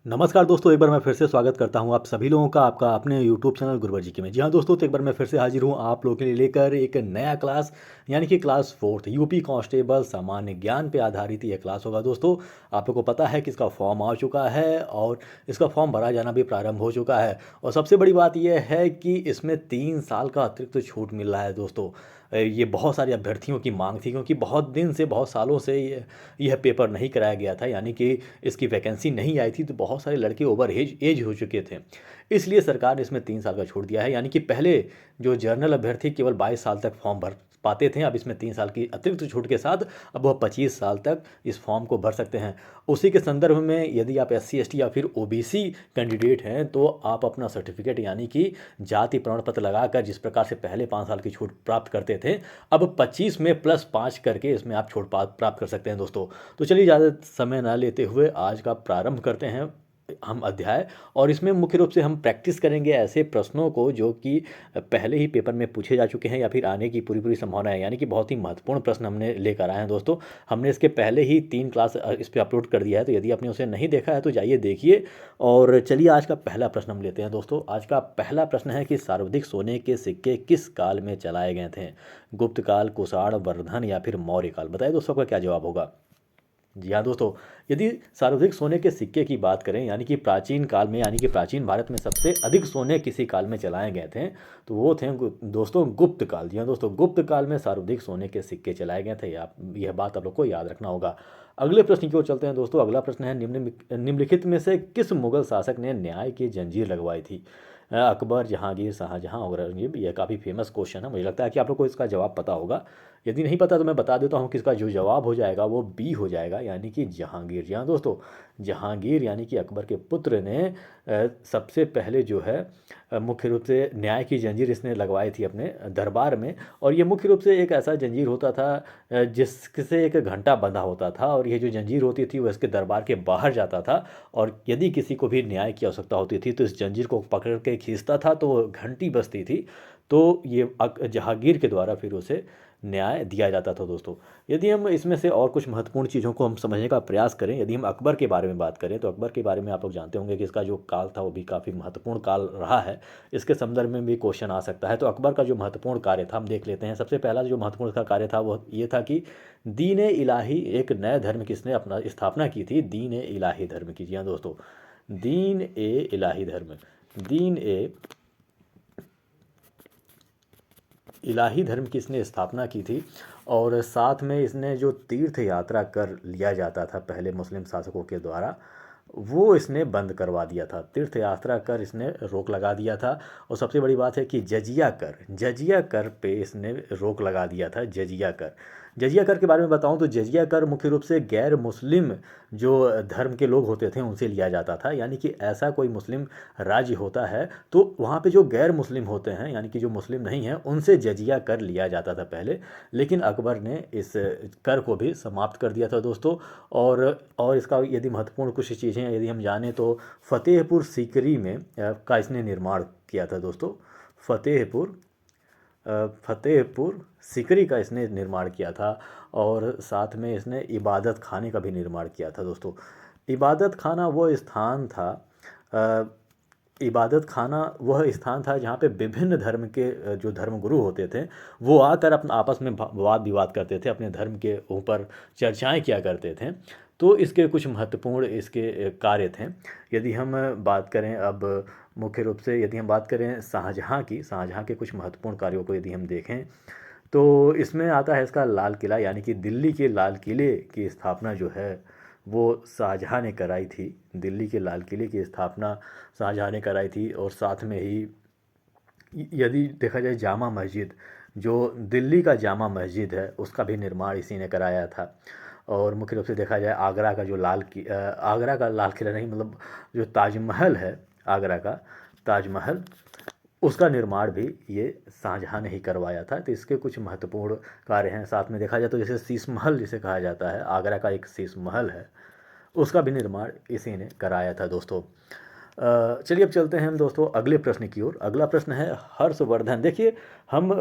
नमस्कार दोस्तों, एक बार मैं फिर से स्वागत करता हूं आप सभी लोगों का आपका अपने यूट्यूब चैनल गुरुवर जी के में। जी हाँ दोस्तों, तो एक बार मैं फिर से हाजिर हूं आप लोगों के लिए लेकर एक नया क्लास, यानी कि क्लास फोर्थ यूपी कांस्टेबल सामान्य ज्ञान पे आधारित यह क्लास होगा। दोस्तों, आप लोगों को पता है कि इसका फॉर्म आ चुका है और इसका फॉर्म भरा जाना भी प्रारंभ हो चुका है। और सबसे बड़ी बात यह है कि इसमें 3 साल का अतिरिक्त छूट मिल रहा है दोस्तों। ये बहुत सारे अभ्यर्थियों की मांग थी, क्योंकि बहुत दिन से, बहुत सालों से यह पेपर नहीं कराया गया था, यानी कि इसकी वैकेंसी नहीं आई थी, तो बहुत सारे लड़के ओवर एज हो चुके थे। इसलिए सरकार ने इसमें 3 साल का छोड़ दिया है, यानी कि पहले जो जनरल अभ्यर्थी केवल 22 साल तक फॉर्म भर पाते थे, अब इसमें 3 साल की अतिरिक्त छूट के साथ अब वह 25 साल तक इस फॉर्म को भर सकते हैं। उसी के संदर्भ में यदि आप SC ST या फिर OBC कैंडिडेट हैं, तो आप अपना सर्टिफिकेट यानी कि जाति प्रमाण पत्र लगाकर जिस प्रकार से पहले 5 साल की छूट प्राप्त करते थे, अब 25 में +5 करके इसमें आप छूट प्राप्त कर सकते हैं दोस्तों। तो चलिए ज़्यादा समय ना लेते हुए आज का प्रारंभ करते हैं हम अध्याय। और इसमें मुख्य रूप से हम प्रैक्टिस करेंगे ऐसे प्रश्नों को जो कि पहले ही पेपर में पूछे जा चुके हैं या फिर आने की पूरी पूरी संभावना है, यानी कि बहुत ही महत्वपूर्ण प्रश्न हमने लेकर आए हैं दोस्तों। हमने इसके पहले ही 3 क्लास इस पर अपलोड कर दिया है, तो यदि आपने उसे नहीं देखा है तो जाइए देखिए। और चलिए आज का पहला प्रश्न हम लेते हैं दोस्तों। आज का पहला प्रश्न है कि सर्वाधिक सोने के सिक्के किस काल में चलाए गए थे? गुप्त काल, कुषाण, वर्धन या फिर मौर्य काल? बताइए दोस्तों, का क्या जवाब होगा? जी हाँ दोस्तों, यदि सर्वाधिक सोने के सिक्के की बात करें, यानी कि प्राचीन काल में, यानी कि प्राचीन भारत में सबसे अधिक सोने किसी काल में चलाए गए थे, तो वो थे दोस्तों गुप्त काल। जी हाँ दोस्तों, गुप्त काल में सर्वाधिक सोने के सिक्के चलाए गए थे। यह बात आप लोग को याद रखना होगा। अगले प्रश्न की ओर चलते हैं दोस्तों। अगला प्रश्न है, निम्नलिखित में से किस मुगल शासक ने न्याय की जंजीर लगवाई थी? अकबर, जहांगीर, शाहजहां, औरंगजेब? यह काफ़ी फेमस क्वेश्चन है, मुझे लगता है कि आप लोग को इसका जवाब पता होगा। यदि नहीं पता तो मैं बता देता हूँ कि इसका जो जवाब हो जाएगा वो बी हो जाएगा, यानी कि जहांगीर। जी हाँ दोस्तों, जहांगीर यानी कि अकबर के पुत्र ने सबसे पहले जो है मुख्य रूप से न्याय की जंजीर इसने लगवाई थी अपने दरबार में। और ये मुख्य रूप से एक ऐसा जंजीर होता था जिससे एक घंटा बंधा होता था, और ये जो जंजीर होती थी वो इसके दरबार के बाहर जाता था। और यदि किसी को भी न्याय की आवश्यकता होती थी तो इस जंजीर को पकड़ के खींचता था, तो वो घंटी बजती थी। तो ये जहांगीर के द्वारा फिर उसे न्याय दिया जाता था दोस्तों। यदि हम इसमें से और कुछ महत्वपूर्ण चीज़ों को हम समझने का प्रयास करें, यदि हम अकबर के बारे में बात करें, तो अकबर के बारे में आप लोग जानते होंगे कि इसका जो काल था वो भी काफ़ी महत्वपूर्ण काल रहा है। इसके संदर्भ में भी क्वेश्चन आ सकता है। तो अकबर का जो महत्वपूर्ण कार्य था हम देख लेते हैं। सबसे पहला जो महत्वपूर्ण का कार्य था वो ये था कि दीन ए इलाही, एक नए धर्म की इसने अपना स्थापना की थी, दीन ए इलाही धर्म की। जी हाँ दोस्तों, दीन ए इलाही धर्म, दीन ए इलाही धर्म की इसने स्थापना की थी। और साथ में इसने जो तीर्थ यात्रा कर लिया जाता था पहले मुस्लिम शासकों के द्वारा, वो इसने बंद करवा दिया था। तीर्थ यात्रा कर इसने रोक लगा दिया था। और सबसे बड़ी बात है कि जजिया कर, जजिया कर पे इसने रोक लगा दिया था। जजिया कर, जजिया कर के बारे में बताऊं तो जजिया कर मुख्य रूप से गैर मुस्लिम जो धर्म के लोग होते थे उनसे लिया जाता था। यानी कि ऐसा कोई मुस्लिम राज्य होता है तो वहाँ पे जो गैर मुस्लिम होते हैं, यानी कि जो मुस्लिम नहीं हैं, उनसे जजिया कर लिया जाता था पहले। लेकिन अकबर ने इस कर को भी समाप्त कर दिया था दोस्तों। और इसका यदि महत्वपूर्ण कुछ चीज़ें यदि हम जानें तो फतेहपुर सीकरी में का इसने निर्माण किया था दोस्तों। फतेहपुर फतेहपुर सीकरी का इसने निर्माण किया था। और साथ में इसने इबादत खाने का भी निर्माण किया था दोस्तों। इबादत खाना वो स्थान था, इबादत खाना वह स्थान था जहाँ पे विभिन्न धर्म के जो धर्मगुरु होते थे वो आकर अपना आपस में वाद विवाद करते थे, अपने धर्म के ऊपर चर्चाएं किया करते थे। तो इसके कुछ महत्वपूर्ण इसके कार्य थे। यदि हम बात करें अब मुख्य रूप से, यदि हम बात करें शाहजहाँ की, शाहजहाँ के कुछ महत्वपूर्ण कार्यों को यदि हम देखें तो इसमें आता है इसका लाल किला, यानी कि दिल्ली के लाल किले की स्थापना जो है वो शाहजहाँ ने कराई थी। दिल्ली के लाल किले की स्थापना शाहजहाँ ने कराई थी। और साथ में ही यदि देखा जाए जामा मस्जिद, जो दिल्ली का जामा मस्जिद है उसका भी निर्माण इसी ने कराया था। और मुख्य रूप से देखा जाए आगरा का जो आगरा का लाल किला नहीं, मतलब जो ताजमहल है, आगरा का ताजमहल, उसका निर्माण भी ये शाहजहाँ ने ही करवाया था। तो इसके कुछ महत्वपूर्ण कार्य हैं। साथ में देखा जाए तो जैसे शीश महल जिसे कहा जाता है, आगरा का एक शीश महल है, उसका भी निर्माण इसी ने कराया था दोस्तों। चलिए अब चलते हैं हम दोस्तों अगले प्रश्न की ओर। अगला प्रश्न है हर्षवर्धन। देखिए, हम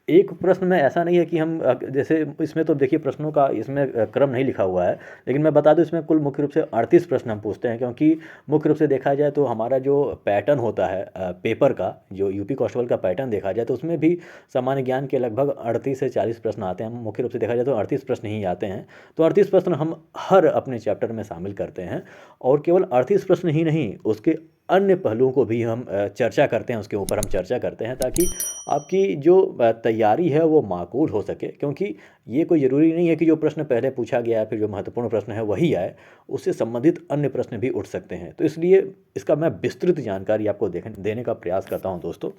एक प्रश्न में ऐसा नहीं है कि हम जैसे इसमें तो देखिए प्रश्नों का इसमें क्रम नहीं लिखा हुआ है, लेकिन मैं बता दूं इसमें कुल मुख्य रूप से 38 प्रश्न हम पूछते हैं, क्योंकि मुख्य रूप से देखा जाए तो हमारा जो पैटर्न होता है पेपर का, जो यूपी कांस्टेबल का पैटर्न देखा जाए तो उसमें भी सामान्य ज्ञान के लगभग 38 से 40 प्रश्न आते हैं। मुख्य रूप से देखा जाए तो 38 प्रश्न ही आते हैं। तो 38 प्रश्न हम हर अपने चैप्टर में शामिल करते हैं, और केवल 38 प्रश्न ही नहीं, उसके अन्य पहलुओं को भी हम चर्चा करते हैं, उसके ऊपर हम चर्चा करते हैं, ताकि आपकी जो तैयारी है वो माकूल हो सके। क्योंकि ये कोई ज़रूरी नहीं है कि जो प्रश्न पहले पूछा गया है फिर जो महत्वपूर्ण प्रश्न है वही आए, उससे संबंधित अन्य प्रश्न भी उठ सकते हैं। तो इसलिए इसका मैं विस्तृत जानकारी आपको देने का प्रयास करता हूं दोस्तों।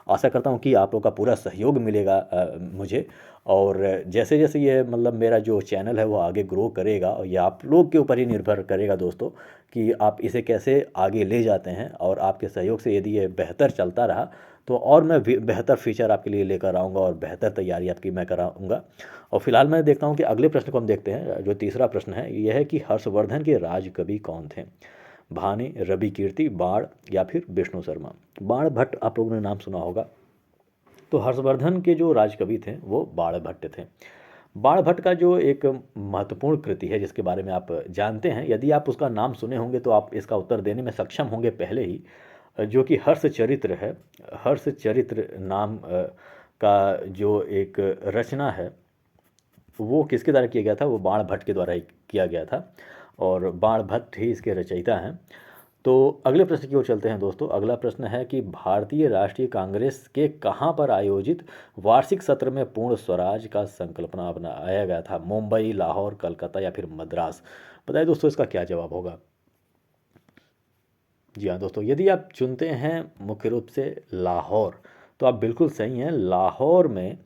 आशा करता हूं कि आप लोगों का पूरा सहयोग मिलेगा मुझे, और जैसे जैसे ये मतलब मेरा जो चैनल है वो आगे ग्रो करेगा, और ये आप लोग के ऊपर ही निर्भर करेगा दोस्तों कि आप इसे कैसे आगे ले जाते हैं। और आपके सहयोग से यदि ये बेहतर चलता रहा तो और मैं बेहतर फीचर आपके लिए लेकर आऊँगा और बेहतर तैयारी आपकी मैं कराऊँगा। और फिलहाल मैं देखता हूँ कि अगले प्रश्न को हम देखते हैं। जो तीसरा प्रश्न है यह है कि हर्षवर्धन के राजकवि कौन थे? भानी, रवि कीर्ति, बाण या फिर विष्णु शर्मा? बाण भट्ट आप लोगों ने नाम सुना होगा। तो हर्षवर्धन के जो राजकवि थे वो बाण भट्ट थे। बाण भट्ट का जो एक महत्वपूर्ण कृति है जिसके बारे में आप जानते हैं, यदि आप उसका नाम सुने होंगे तो आप इसका उत्तर देने में सक्षम होंगे पहले ही, जो कि हर्षचरित्र है। हर्षचरित्र नाम का जो एक रचना है वो किसके द्वारा किया गया था? वो बाण भट्ट के द्वारा ही किया गया था, और बाण भट्ट ही इसके रचयिता हैं। तो अगले प्रश्न की ओर चलते हैं दोस्तों। अगला प्रश्न है कि भारतीय राष्ट्रीय कांग्रेस के कहाँ पर आयोजित वार्षिक सत्र में पूर्ण स्वराज का संकल्पना बनाया गया था? मुंबई, लाहौर, कलकत्ता या फिर मद्रास? बताइए दोस्तों इसका क्या जवाब होगा। जी हाँ दोस्तों, यदि आप चुनते हैं मुख्य रूप से लाहौर, तो आप बिल्कुल सही हैं। लाहौर में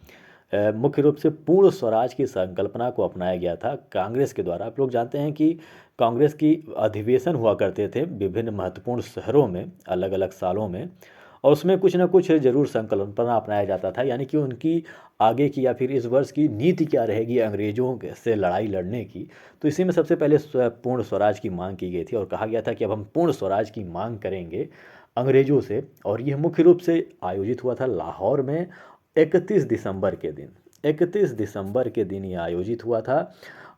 मुख्य रूप से पूर्ण स्वराज की संकल्पना को अपनाया गया था कांग्रेस के द्वारा। आप लोग जानते हैं कि कांग्रेस की अधिवेशन हुआ करते थे विभिन्न महत्वपूर्ण शहरों में अलग अलग सालों में, और उसमें कुछ ना कुछ ज़रूर संकल्पना अपनाया जाता था, यानी कि उनकी आगे की या फिर इस वर्ष की नीति क्या रहेगी अंग्रेज़ों से लड़ाई लड़ने की। तो इसी में सबसे पहले पूर्ण स्वराज की मांग की गई थी, और कहा गया था कि अब हम पूर्ण स्वराज की मांग करेंगे अंग्रेज़ों से। और यह मुख्य रूप से आयोजित हुआ था लाहौर में 31 दिसंबर के दिन। 31 दिसंबर के दिन ये आयोजित हुआ था।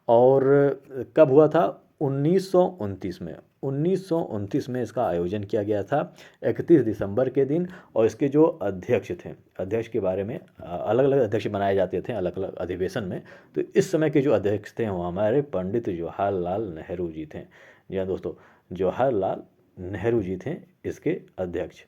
और कब हुआ था? 1929 में। 1929 में इसका आयोजन किया गया था 31 दिसंबर के दिन। और इसके जो अध्यक्ष थे, अध्यक्ष के बारे में अलग अलग अध्यक्ष बनाए जाते थे अलग अलग अधिवेशन में। तो इस समय के जो अध्यक्ष थे वो हमारे पंडित जवाहरलाल नेहरू जी थे। जी हाँ दोस्तों, जवाहरलाल नेहरू जी थे इसके अध्यक्ष।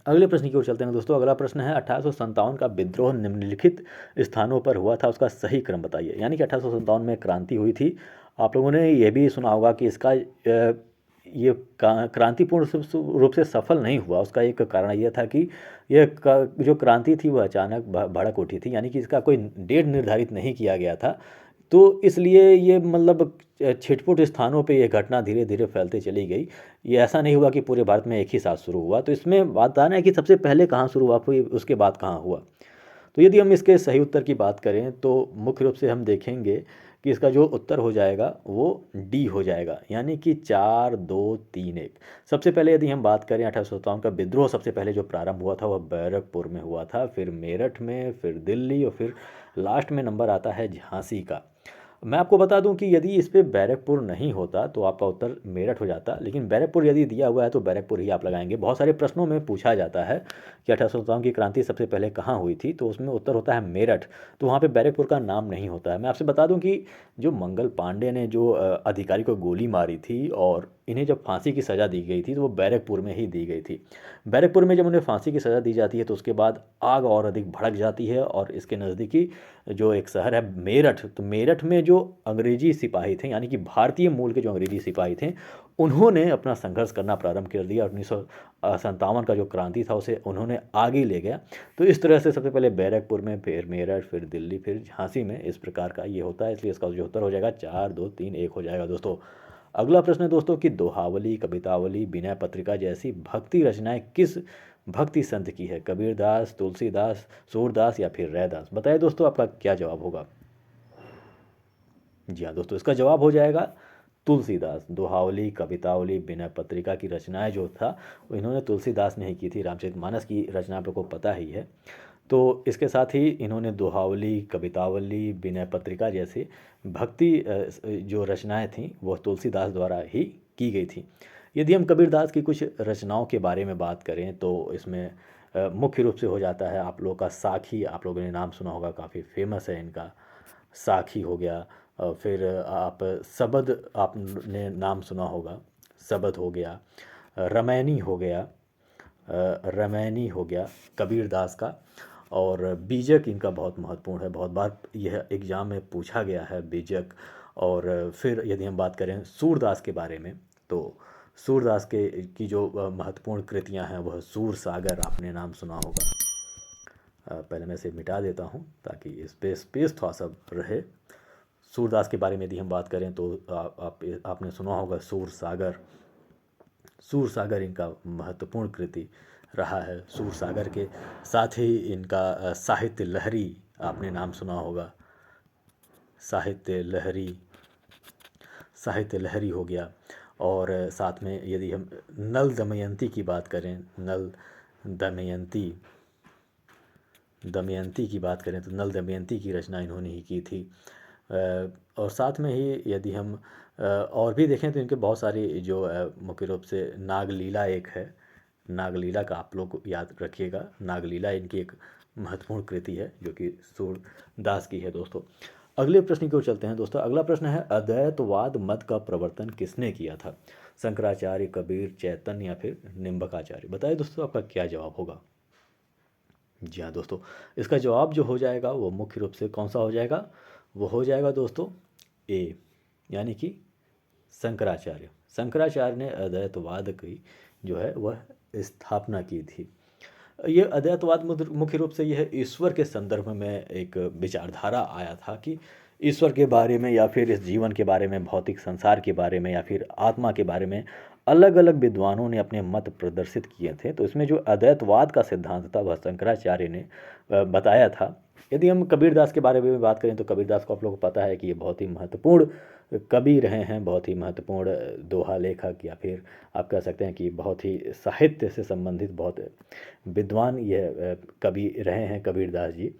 अगले प्रश्न की ओर चलते हैं दोस्तों। अगला प्रश्न है 1857 का विद्रोह निम्नलिखित स्थानों पर हुआ था, उसका सही क्रम बताइए। यानी कि 1857 में क्रांति हुई थी। आप लोगों ने यह भी सुना होगा कि इसका ये क्रांतिपूर्ण रूप से सफल नहीं हुआ। उसका एक कारण यह था कि यह जो क्रांति थी वह अचानक भड़क उठी थी, यानी कि इसका कोई डेट निर्धारित नहीं किया गया था। तो इसलिए ये मतलब छिटपुट स्थानों पे ये घटना धीरे धीरे फैलते चली गई। ये ऐसा नहीं हुआ कि पूरे भारत में एक ही साथ शुरू हुआ। तो इसमें बात आना है कि सबसे पहले कहाँ शुरुआत हुई, उसके बाद कहाँ हुआ। तो यदि हम इसके सही उत्तर की बात करें तो मुख्य रूप से हम देखेंगे कि इसका जो उत्तर हो जाएगा वो डी हो जाएगा, यानी कि 4, 2, 3, 1। सबसे पहले यदि हम बात करें 1857 का विद्रोह सबसे पहले जो प्रारंभ हुआ था वह बैरकपुर में हुआ था, फिर मेरठ में, फिर दिल्ली, और फिर लास्ट में नंबर आता है झांसी का। मैं आपको बता दूं कि यदि इस पे बैरकपुर नहीं होता तो आपका उत्तर मेरठ हो जाता, लेकिन बैरकपुर यदि दिया हुआ है तो बैरकपुर ही आप लगाएंगे। बहुत सारे प्रश्नों में पूछा जाता है कि 1857 की क्रांति सबसे पहले कहाँ हुई थी, तो उसमें उत्तर होता है मेरठ। तो वहाँ पे बैरकपुर का नाम नहीं होता है। मैं आपसे बता दूं कि जो मंगल पांडे ने जो अधिकारी को गोली मारी थी और इन्हें जब फांसी की सज़ा दी गई थी तो वो बैरकपुर में ही दी गई थी। बैरकपुर में जब उन्हें फांसी की सज़ा दी जाती है तो उसके बाद आग और अधिक भड़क जाती है, और इसके नज़दीकी जो एक शहर है मेरठ, तो मेरठ में जो अंग्रेजी सिपाही थे, यानी कि भारतीय मूल के जो अंग्रेजी सिपाही थे, उन्होंने अपना संघर्ष करना प्रारंभ कर दिया। 1957 का जो क्रांति था उसे उन्होंने आगे ले गया। तो इस तरह से सबसे पहले बैरकपुर में, फिर मेरठ, फिर दिल्ली, फिर झांसी में, इस प्रकार का ये होता है। इसलिए इसका जो उत्तर हो जाएगा 4, 2, 3, 1 हो जाएगा दोस्तों। अगला प्रश्न है दोस्तों कि दोहावली, कवितावली, विनय पत्रिका जैसी भक्ति रचनाएं किस भक्ति संत की है? कबीरदास, तुलसीदास, सूरदास या फिर रैदास? बताइए दोस्तों आपका क्या जवाब होगा। जी हाँ दोस्तों, इसका जवाब हो जाएगा तुलसीदास। दोहावली, कवितावली, विनय पत्रिका की रचनाएं जो था वो इन्होंने तुलसीदास ने ही की थी। रामचरितमानस की रचना आप लोग को पता ही है। तो इसके साथ ही इन्होंने दोहावली, कवितावली, विनय पत्रिका जैसी भक्ति जो रचनाएं थीं वह तुलसीदास द्वारा ही की गई थी। यदि हम कबीरदास की कुछ रचनाओं के बारे में बात करें तो इसमें मुख्य रूप से हो जाता है आप लोगों का साखी। आप लोगों ने नाम सुना होगा, काफ़ी फेमस है इनका। साखी हो गया। फिर आप सबद आपने नाम सुना होगा, सबद हो गया। रमैनी हो गया, रमैनी हो गया कबीरदास का। और बीजक इनका बहुत महत्वपूर्ण है, बहुत बार यह एग्ज़ाम में पूछा गया है बीजक। और फिर यदि हम बात करें सूरदास के बारे में तो सूरदास के की जो महत्वपूर्ण कृतियां हैं वह सूर सागर आपने नाम सुना होगा। पहले मैं इसे मिटा देता हूं ताकि स्पेस थोड़ा सा रहे। सूरदास के बारे में यदि हम बात करें तो आपने सुना होगा सूर सागर। सूर सागर इनका महत्वपूर्ण कृति रहा है। सूर सागर के साथ ही इनका साहित्य लहरी आपने नाम सुना होगा। साहित्य लहरी, साहित्य लहरी हो गया। और साथ में यदि हम नल दमयंती की बात करें, नल दमयंती, दमयंती की बात करें तो नल दमयंती की रचना इन्होंने ही की थी। और साथ में ही यदि हम और भी देखें तो इनके बहुत सारी जो मुख्य रूप से नागलीला एक है। नागलीला का आप लोग याद रखिएगा, नागलीला इनकी एक महत्वपूर्ण कृति है जो कि सूरदास की है दोस्तों। अगले प्रश्न की ओर चलते हैं दोस्तों। अगला प्रश्न है अद्वैतवाद मत का प्रवर्तन किसने किया था? शंकराचार्य, कबीर, चैतन्य या फिर निम्बकाचार्य? बताइए दोस्तों आपका क्या जवाब होगा। जी हाँ दोस्तों, इसका जवाब जो हो जाएगा वो मुख्य रूप से कौन सा हो जाएगा? वो हो जाएगा दोस्तों ए, यानी कि शंकराचार्य। शंकराचार्य ने अद्वैतवाद की जो है वह स्थापना की थी। ये अद्वैतवाद मुख्य रूप से यह ईश्वर के संदर्भ में एक विचारधारा आया था कि ईश्वर के बारे में या फिर इस जीवन के बारे में, भौतिक संसार के बारे में या फिर आत्मा के बारे में अलग अलग विद्वानों ने अपने मत प्रदर्शित किए थे। तो इसमें जो अद्वैतवाद का सिद्धांत था वह शंकराचार्य ने बताया था। यदि हम कबीरदास के बारे में बात करें तो कबीरदास को आप लोगों को पता है कि ये बहुत ही महत्वपूर्ण कवि रहे हैं, बहुत ही महत्वपूर्ण दोहा लेखक या फिर आप कह सकते हैं कि बहुत ही साहित्य से संबंधित बहुत विद्वान यह कवि रहे हैं कबीरदास जी।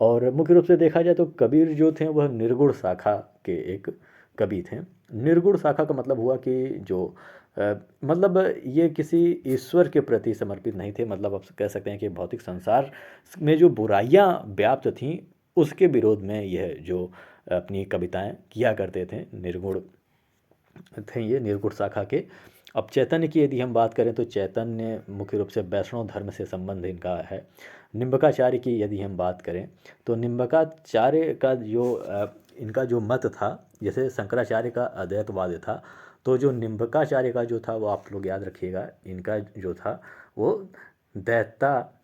और मुख्य रूप से देखा जाए तो कबीर जो थे वह निर्गुण शाखा के एक कवि थे। निर्गुण शाखा का मतलब हुआ कि जो मतलब ये किसी ईश्वर के प्रति समर्पित नहीं थे। मतलब आप कह सकते हैं कि भौतिक संसार में जो बुराइयां व्याप्त थीं उसके विरोध में यह जो अपनी कविताएं किया करते थे, निर्गुण थे ये, निर्गुण शाखा के। अब चैतन्य की यदि हम बात करें तो चैतन्य मुख्य रूप से वैष्णव धर्म से संबंध इनका है। निम्बकाचार्य की यदि हम बात करें तो निम्बकाचार्य का जो इनका जो मत था, जैसे शंकराचार्य का अद्वैतवाद था, तो जो निम्बकाचार्य का जो था वो आप लोग याद रखिएगा, इनका जो था वो दैता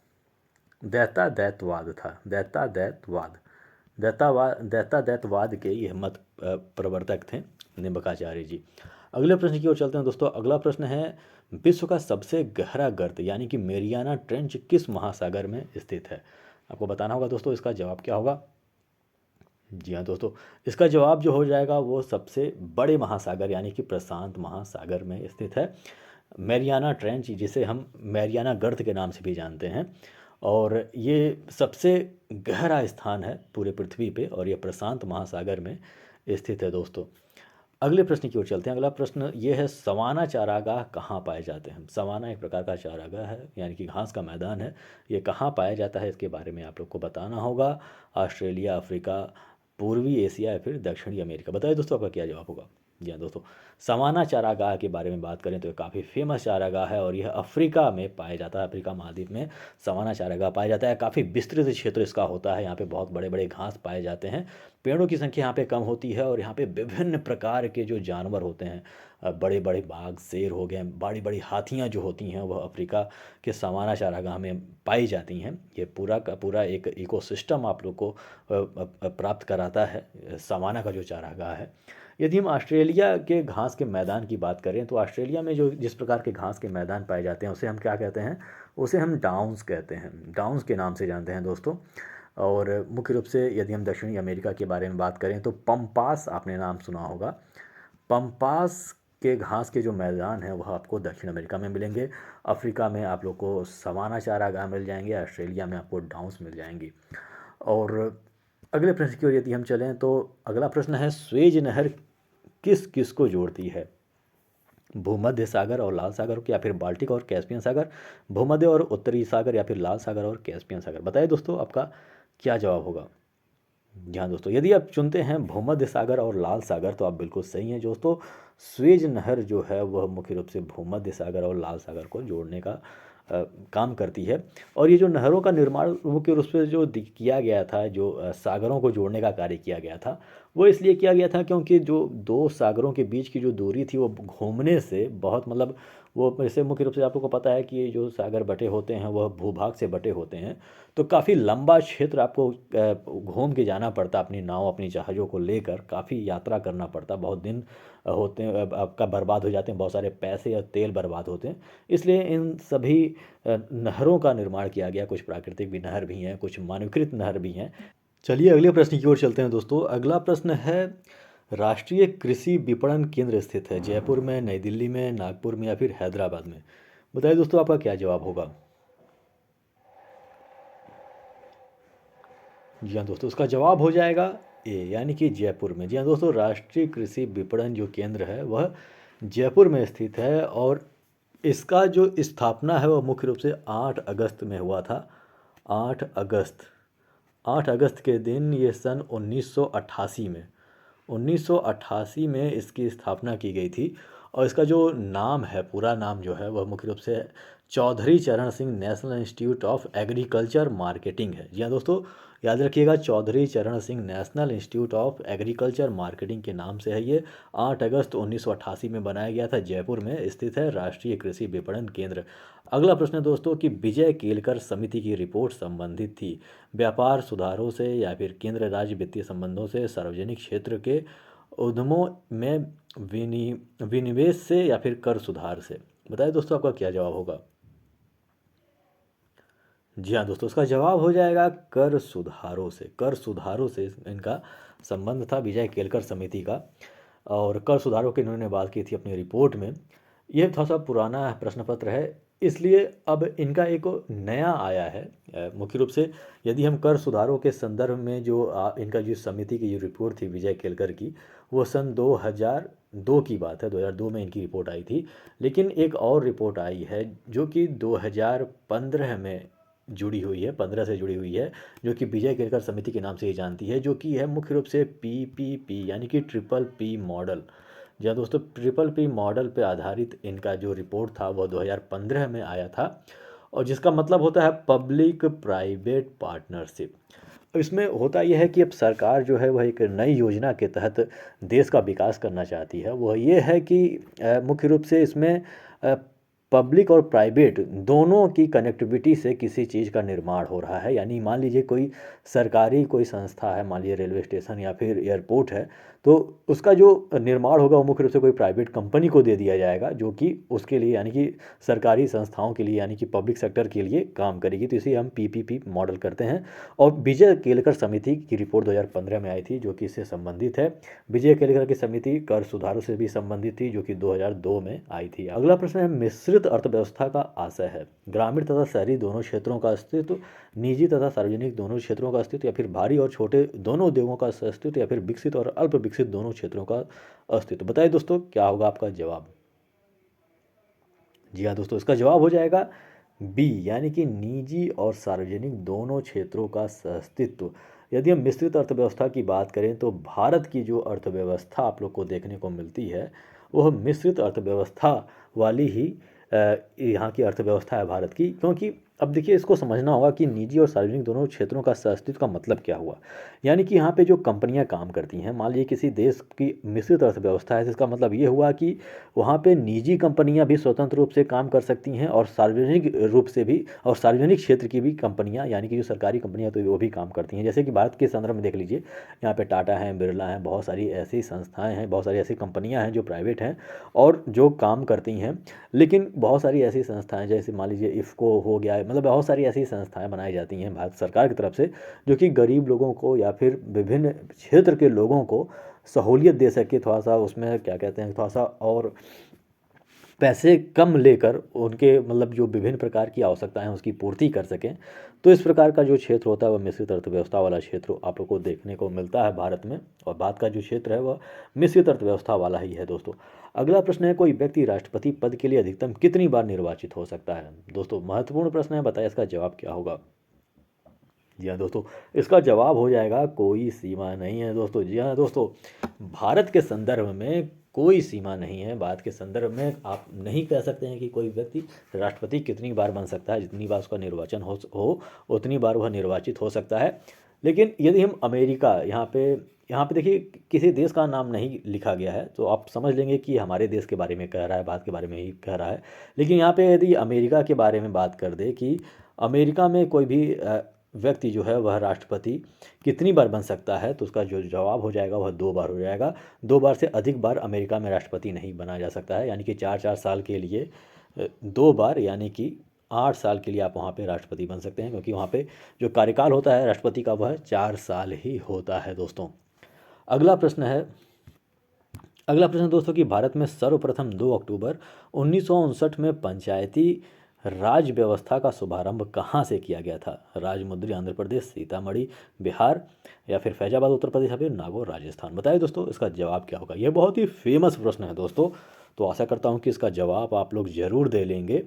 दैता दैतवाद था। दैता दैतवाद, दैता दैतवाद के यह मत प्रवर्तक थे निम्बकाचार्य जी। अगले प्रश्न की ओर चलते हैं दोस्तों। अगला प्रश्न है विश्व का सबसे गहरा गर्त यानी कि मेरियाना ट्रेंच किस महासागर में स्थित है? आपको बताना होगा दोस्तों इसका जवाब क्या होगा। जी हाँ दोस्तों, इसका जवाब जो हो जाएगा वो सबसे बड़े महासागर यानी कि प्रशांत महासागर में स्थित है। मैरियाना ट्रेंच, जिसे हम मैरियाना गर्त के नाम से भी जानते हैं, और ये सबसे गहरा स्थान है पूरे पृथ्वी पे और ये प्रशांत महासागर में स्थित है दोस्तों। अगले प्रश्न की ओर चलते हैं। अगला प्रश्न ये है सवाना चारागाह कहाँ पाए जाते हैं? सवाना एक प्रकार का चारागाह है यानी कि घास का मैदान है। ये कहाँ पाया जाता है इसके बारे में आप लोग को बताना होगा। ऑस्ट्रेलिया, अफ्रीका, पूर्वी एशिया या फिर दक्षिणी अमेरिका? बताइए दोस्तों आपका क्या जवाब होगा। जी हाँ दोस्तों, सवाना चारागाह के बारे में बात करें तो ये काफ़ी फेमस चारागाह है और यह अफ्रीका में पाया जाता है। अफ्रीका महाद्वीप में सवाना चारागाह पाया जाता है। काफ़ी विस्तृत क्षेत्र इसका होता है। यहाँ पे बहुत बड़े बड़े घास पाए जाते हैं। पेड़ों की संख्या यहाँ पे कम होती है और यहाँ पे विभिन्न प्रकार के जो जानवर होते हैं, बड़े बड़े बाघ, शेर हो गए, बड़ी बड़ी हाथियाँ जो होती हैं वह अफ्रीका के सवाना चारागाह में पाई जाती हैं। ये पूरा का पूरा एक इकोसिस्टम आप लोग को प्राप्त कराता है सवाना का जो चारागाह है। यदि हम ऑस्ट्रेलिया के घास के मैदान की बात करें तो ऑस्ट्रेलिया में जो जिस प्रकार के घास के मैदान पाए जाते हैं उसे हम क्या कहते हैं? उसे हम डाउन्स कहते हैं, डाउन्स के नाम से जानते हैं दोस्तों। और मुख्य रूप से यदि हम दक्षिणी अमेरिका के बारे में बात करें तो पम्पास आपने नाम सुना होगा। पम्पास के घास के जो मैदान हैं वह आपको दक्षिण अमेरिका में मिलेंगे। अफ्रीका में आप लोग को सवाना चारागाह मिल जाएंगे। ऑस्ट्रेलिया में आपको डाउन्स मिल जाएंगी। और अगले प्रश्न की ओर यदि हम चलें तो अगला प्रश्न है, स्वेज नहर किस किस को जोड़ती है? भूमध्य सागर और लाल सागर या फिर बाल्टिक और कैस्पियन सागर, भूमध्य और उत्तरी सागर या फिर लाल सागर और कैस्पियन सागर। बताइए दोस्तों आपका क्या जवाब होगा। जी हाँ दोस्तों, यदि आप चुनते हैं भूमध्य सागर और लाल सागर तो आप बिल्कुल सही हैं दोस्तों। स्वेज नहर जो है वह मुख्य रूप से भूमध्य सागर और लाल सागर को जोड़ने का काम करती है। और ये जो नहरों का निर्माण मुख्य रूप से जो किया गया था, जो सागरों को जोड़ने का कार्य किया गया था, वो इसलिए किया गया था क्योंकि जो दो सागरों के बीच की जो दूरी थी वो घूमने से बहुत मतलब वो जैसे मुख्य रूप से आप लोगों को पता है कि ये जो सागर बटे होते हैं वह भूभाग से बटे होते हैं। तो काफ़ी लंबा क्षेत्र आपको घूम के जाना पड़ता, अपनी नाव अपनी जहाज़ों को लेकर काफ़ी यात्रा करना पड़ता, बहुत दिन होते हैं आपका बर्बाद हो जाते हैं, बहुत सारे पैसे और तेल बर्बाद होते हैं। इसलिए इन सभी नहरों का निर्माण किया गया। कुछ प्राकृतिक भी नहर भी हैं, कुछ मानवीकृत नहर भी हैं। चलिए अगले प्रश्न की ओर चलते हैं दोस्तों। अगला प्रश्न है, राष्ट्रीय कृषि विपणन केंद्र स्थित है जयपुर में, नई दिल्ली में, नागपुर में या फिर हैदराबाद में? बताइए दोस्तों आपका क्या जवाब होगा। जी हाँ दोस्तों, उसका जवाब हो जाएगा ए, यानी कि जयपुर में। जी हाँ दोस्तों, राष्ट्रीय कृषि विपणन जो केंद्र है वह जयपुर में स्थित है। और इसका जो स्थापना है वह मुख्य रूप से 8 अगस्त में हुआ था। 8 अगस्त 8 अगस्त के दिन, ये सन 1988 में 1988 में इसकी स्थापना की गई थी। और इसका जो नाम है, पूरा नाम जो है वह मुख्य रूप से चौधरी चरण Singh national institute of agriculture marketing है। जी हाँ दोस्तों, याद रखिएगा, चौधरी चरण Singh national institute of agriculture marketing के नाम से है ये। 8 अगस्त 1988 में बनाया गया था, जयपुर में स्थित है राष्ट्रीय कृषि विपणन केंद्र। अगला प्रश्न है दोस्तों कि विजय केलकर समिति की रिपोर्ट संबंधित थी व्यापार सुधारों से या फिर केंद्र राज्य वित्तीय संबंधों से, सार्वजनिक क्षेत्र के उद्यमों में विनिवेश से या फिर कर सुधार से? बताइए दोस्तों आपका क्या जवाब होगा। जी हाँ दोस्तों, उसका जवाब हो जाएगा कर सुधारों से। कर सुधारों से इनका संबंध था, विजय केलकर समिति का। और कर सुधारों की इन्होंने बात की थी अपनी रिपोर्ट में। यह थोड़ा सा पुराना प्रश्न पत्र है, इसलिए अब इनका एक नया आया है। मुख्य रूप से यदि हम कर सुधारों के संदर्भ में जो इनका जो समिति की जो रिपोर्ट थी विजय केलकर की, वो सन 2002 की बात है। 2002 में इनकी रिपोर्ट आई थी। लेकिन एक और रिपोर्ट आई है जो कि 2015 में जुड़ी हुई है, 15 से जुड़ी हुई है, जो कि विजय केलकर समिति के नाम से ही जानती है, जो कि है मुख्य रूप से PPP यानी कि ट्रिपल पी मॉडल। जी हाँ दोस्तों, ट्रिपल पी मॉडल पे आधारित इनका जो रिपोर्ट था वो 2015 में आया था। और जिसका मतलब होता है पब्लिक प्राइवेट पार्टनरशिप। अब इसमें होता यह है कि अब सरकार जो है वह एक नई योजना के तहत देश का विकास करना चाहती है। वह ये है कि मुख्य रूप से इसमें पब्लिक और प्राइवेट दोनों की कनेक्टिविटी से किसी चीज़ का निर्माण हो रहा है। यानी मान लीजिए कोई सरकारी कोई संस्था है, मान लीजिए रेलवे स्टेशन या फिर एयरपोर्ट है, तो उसका जो निर्माण होगा वो मुख्य रूप से कोई प्राइवेट कंपनी को दे दिया जाएगा, जो कि उसके लिए यानी कि सरकारी संस्थाओं के लिए यानी कि पब्लिक सेक्टर के लिए काम करेगी। तो इसे हम PPP मॉडल करते हैं। और विजय केलकर समिति की रिपोर्ट 2015 में आई थी जो कि इससे संबंधित है। विजय केलकर की समिति कर सुधारों से भी संबंधित थी, जो कि 2002 में आई थी। अगला प्रश्न है, मिश्रित अर्थव्यवस्था का आशय है ग्रामीण तथा शहरी दोनों क्षेत्रों का अस्तित्व, निजी तथा सार्वजनिक दोनों क्षेत्रों का अस्तित्व, या फिर भारी और छोटे दोनों उद्योगों का अस्तित्व, या फिर विकसित और अल्प विकसित दोनों क्षेत्रों का अस्तित्व? बताइए दोस्तों क्या होगा आपका जवाब। जी हाँ दोस्तों, इसका जवाब हो जाएगा बी, यानी कि निजी और सार्वजनिक दोनों क्षेत्रों का अस्तित्व। यदि हम मिश्रित अर्थव्यवस्था की बात करें तो भारत की जो अर्थव्यवस्था आप लोग को देखने को मिलती है वह मिश्रित अर्थव्यवस्था वाली ही यहाँ की अर्थव्यवस्था है भारत की। क्योंकि अब देखिए, इसको समझना होगा कि निजी और सार्वजनिक दोनों क्षेत्रों का अस्तित्व का मतलब क्या हुआ। यानी कि यहाँ पे जो कंपनियाँ काम करती हैं, मान लीजिए किसी देश की मिश्रित अर्थव्यवस्था है, इसका मतलब ये हुआ कि वहाँ पे निजी कंपनियां भी स्वतंत्र रूप से काम कर सकती हैं और सार्वजनिक रूप से भी, और सार्वजनिक क्षेत्र की भी कंपनियां यानी कि जो सरकारी कंपनियां तो वो भी काम करती हैं। जैसे कि भारत के संदर्भ में देख लीजिए, यहाँ पे टाटा हैं, बिरला हैं, बहुत सारी ऐसी संस्थाएं हैं, बहुत सारी ऐसी कंपनियां हैं जो प्राइवेट हैं और जो काम करती हैं। लेकिन बहुत सारी ऐसी संस्थाएं जैसे मान लीजिए इफ़को हो गया, मतलब बहुत सारी ऐसी संस्थाएं बनाई जाती हैं भारत सरकार की तरफ से, जो कि गरीब लोगों को या फिर विभिन्न क्षेत्र के लोगों को सहूलियत दे सके, थोड़ा सा उसमें क्या कहते हैं, थोड़ा सा और पैसे कम लेकर उनके मतलब जो विभिन्न प्रकार की आवश्यकताएं हैं उसकी पूर्ति कर सकें। तो इस प्रकार का जो क्षेत्र होता है वह मिश्रित अर्थव्यवस्था वाला क्षेत्र आप लोग को देखने को मिलता है भारत में, और भारत का जो क्षेत्र है वह मिश्रित अर्थव्यवस्था वाला ही है दोस्तों। अगला प्रश्न है, कोई व्यक्ति राष्ट्रपति पद के लिए अधिकतम कितनी बार निर्वाचित हो सकता है? दोस्तों महत्वपूर्ण प्रश्न है, बताइए इसका जवाब क्या होगा। जी हाँ दोस्तों, इसका जवाब हो जाएगा कोई सीमा नहीं है दोस्तों। जी हाँ दोस्तों, भारत के संदर्भ में कोई सीमा नहीं है। भारत के संदर्भ में आप नहीं कह सकते हैं कि कोई व्यक्ति राष्ट्रपति कितनी बार बन सकता है। जितनी बार उसका निर्वाचन हो उतनी बार वह निर्वाचित हो सकता है। लेकिन यदि हम अमेरिका, यहाँ पे देखिए किसी देश का नाम नहीं लिखा गया है, तो आप समझ लेंगे कि हमारे देश के बारे में कह रहा है, भारत के बारे में ही कह रहा है। लेकिन यहाँ पे यदि अमेरिका के बारे में बात कर दे कि अमेरिका में कोई भी व्यक्ति जो है वह राष्ट्रपति कितनी बार बन सकता है, तो उसका जो जवाब हो जाएगा वह 2 बार हो जाएगा। 2 बार से अधिक बार अमेरिका में राष्ट्रपति नहीं बना जा सकता है, यानी कि 4-4 साल के लिए 2 बार, यानी कि 8 साल के लिए आप वहाँ पे राष्ट्रपति बन सकते हैं, क्योंकि वहाँ पे जो कार्यकाल होता है राष्ट्रपति का वह 4 साल ही होता है दोस्तों। अगला प्रश्न दोस्तों कि भारत में सर्वप्रथम 2 अक्टूबर 1959 में पंचायती राज व्यवस्था का शुभारंभ कहाँ से किया गया था? राजमुंद्री आंध्र प्रदेश, सीतामढ़ी बिहार, या फिर फैजाबाद उत्तर प्रदेश, या फिर नागौर राजस्थान। बताइए दोस्तों इसका जवाब क्या होगा। यह बहुत ही फेमस प्रश्न है दोस्तों, तो आशा करता हूँ कि इसका जवाब आप लोग ज़रूर दे लेंगे।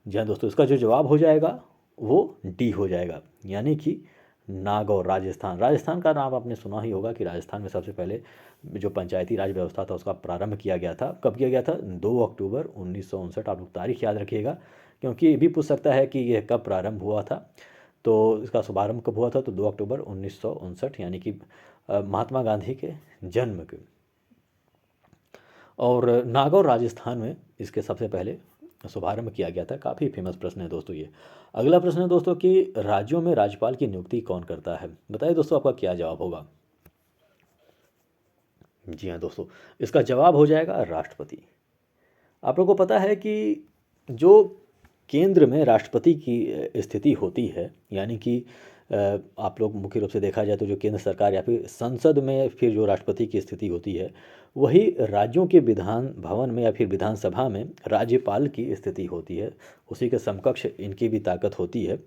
जी हाँ दोस्तों, इसका जो जवाब हो जाएगा वो डी हो जाएगा, यानी कि नागौर राजस्थान। राजस्थान का नाम आपने सुना ही होगा कि राजस्थान में सबसे पहले जो पंचायती राज व्यवस्था था उसका प्रारंभ किया गया था। कब किया गया था? 2 अक्टूबर 1959। आप लोग तारीख याद रखिएगा, क्योंकि ये भी पूछ सकता है कि यह कब प्रारंभ हुआ था। तो इसका शुभारंभ कब हुआ था? तो 2 अक्टूबर 1959, यानी कि महात्मा गांधी के जन्म के। और नागौर राजस्थान में इसके सबसे पहले शुभारंभ किया गया था। काफ़ी फेमस प्रश्न है दोस्तों ये। अगला प्रश्न है दोस्तों कि राज्यों में राज्यपाल की नियुक्ति कौन करता है? बताइए दोस्तों आपका क्या जवाब होगा। जी हाँ दोस्तों, इसका जवाब हो जाएगा राष्ट्रपति। आप लोगों को पता है कि जो केंद्र में राष्ट्रपति की स्थिति होती है, यानी कि आप लोग मुख्य रूप से देखा जाए तो जो केंद्र सरकार या फिर संसद में फिर जो राष्ट्रपति की स्थिति होती है, वही राज्यों के विधान भवन में या फिर विधानसभा में राज्यपाल की स्थिति होती है। उसी के समकक्ष इनकी भी ताकत होती है,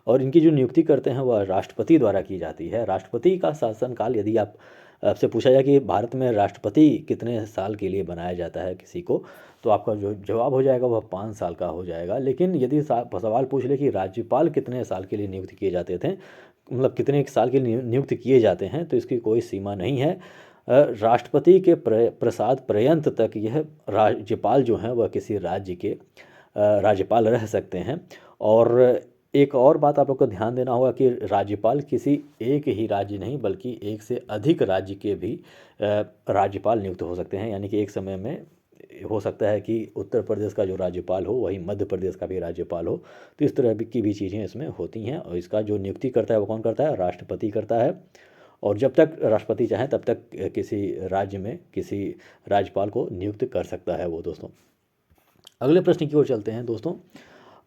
और इनकी जो नियुक्ति करते हैं वह राष्ट्रपति द्वारा की जाती है। राष्ट्रपति का शासनकाल, यदि आपसे पूछा जाए कि भारत में राष्ट्रपति कितने साल के लिए बनाया जाता है किसी को, तो आपका जो जवाब हो जाएगा वह 5 साल का हो जाएगा। लेकिन यदि सवाल पूछ ले कि राज्यपाल कितने साल के लिए नियुक्त किए जाते थे, मतलब कितने साल के लिए नियुक्त किए जाते हैं, तो इसकी कोई सीमा नहीं है। राष्ट्रपति के प्रसाद पर्यंत तक यह राज्यपाल जो हैं वह किसी राज्य के राज्यपाल रह सकते हैं। और एक और बात आप लोग को ध्यान देना होगा कि राज्यपाल किसी एक ही राज्य नहीं बल्कि एक से अधिक राज्य के भी राज्यपाल नियुक्त हो सकते हैं, यानी कि एक समय में हो सकता है कि उत्तर प्रदेश का जो राज्यपाल हो वही मध्य प्रदेश का भी राज्यपाल हो। तो इस तरह की भी चीज़ें इसमें होती हैं, और इसका जो नियुक्ति करता है वो कौन करता है? राष्ट्रपति करता है। और जब तक राष्ट्रपति चाहें तब तक किसी राज्य में किसी राज्यपाल को नियुक्त कर सकता है वो दोस्तों। अगले प्रश्न की ओर चलते हैं दोस्तों।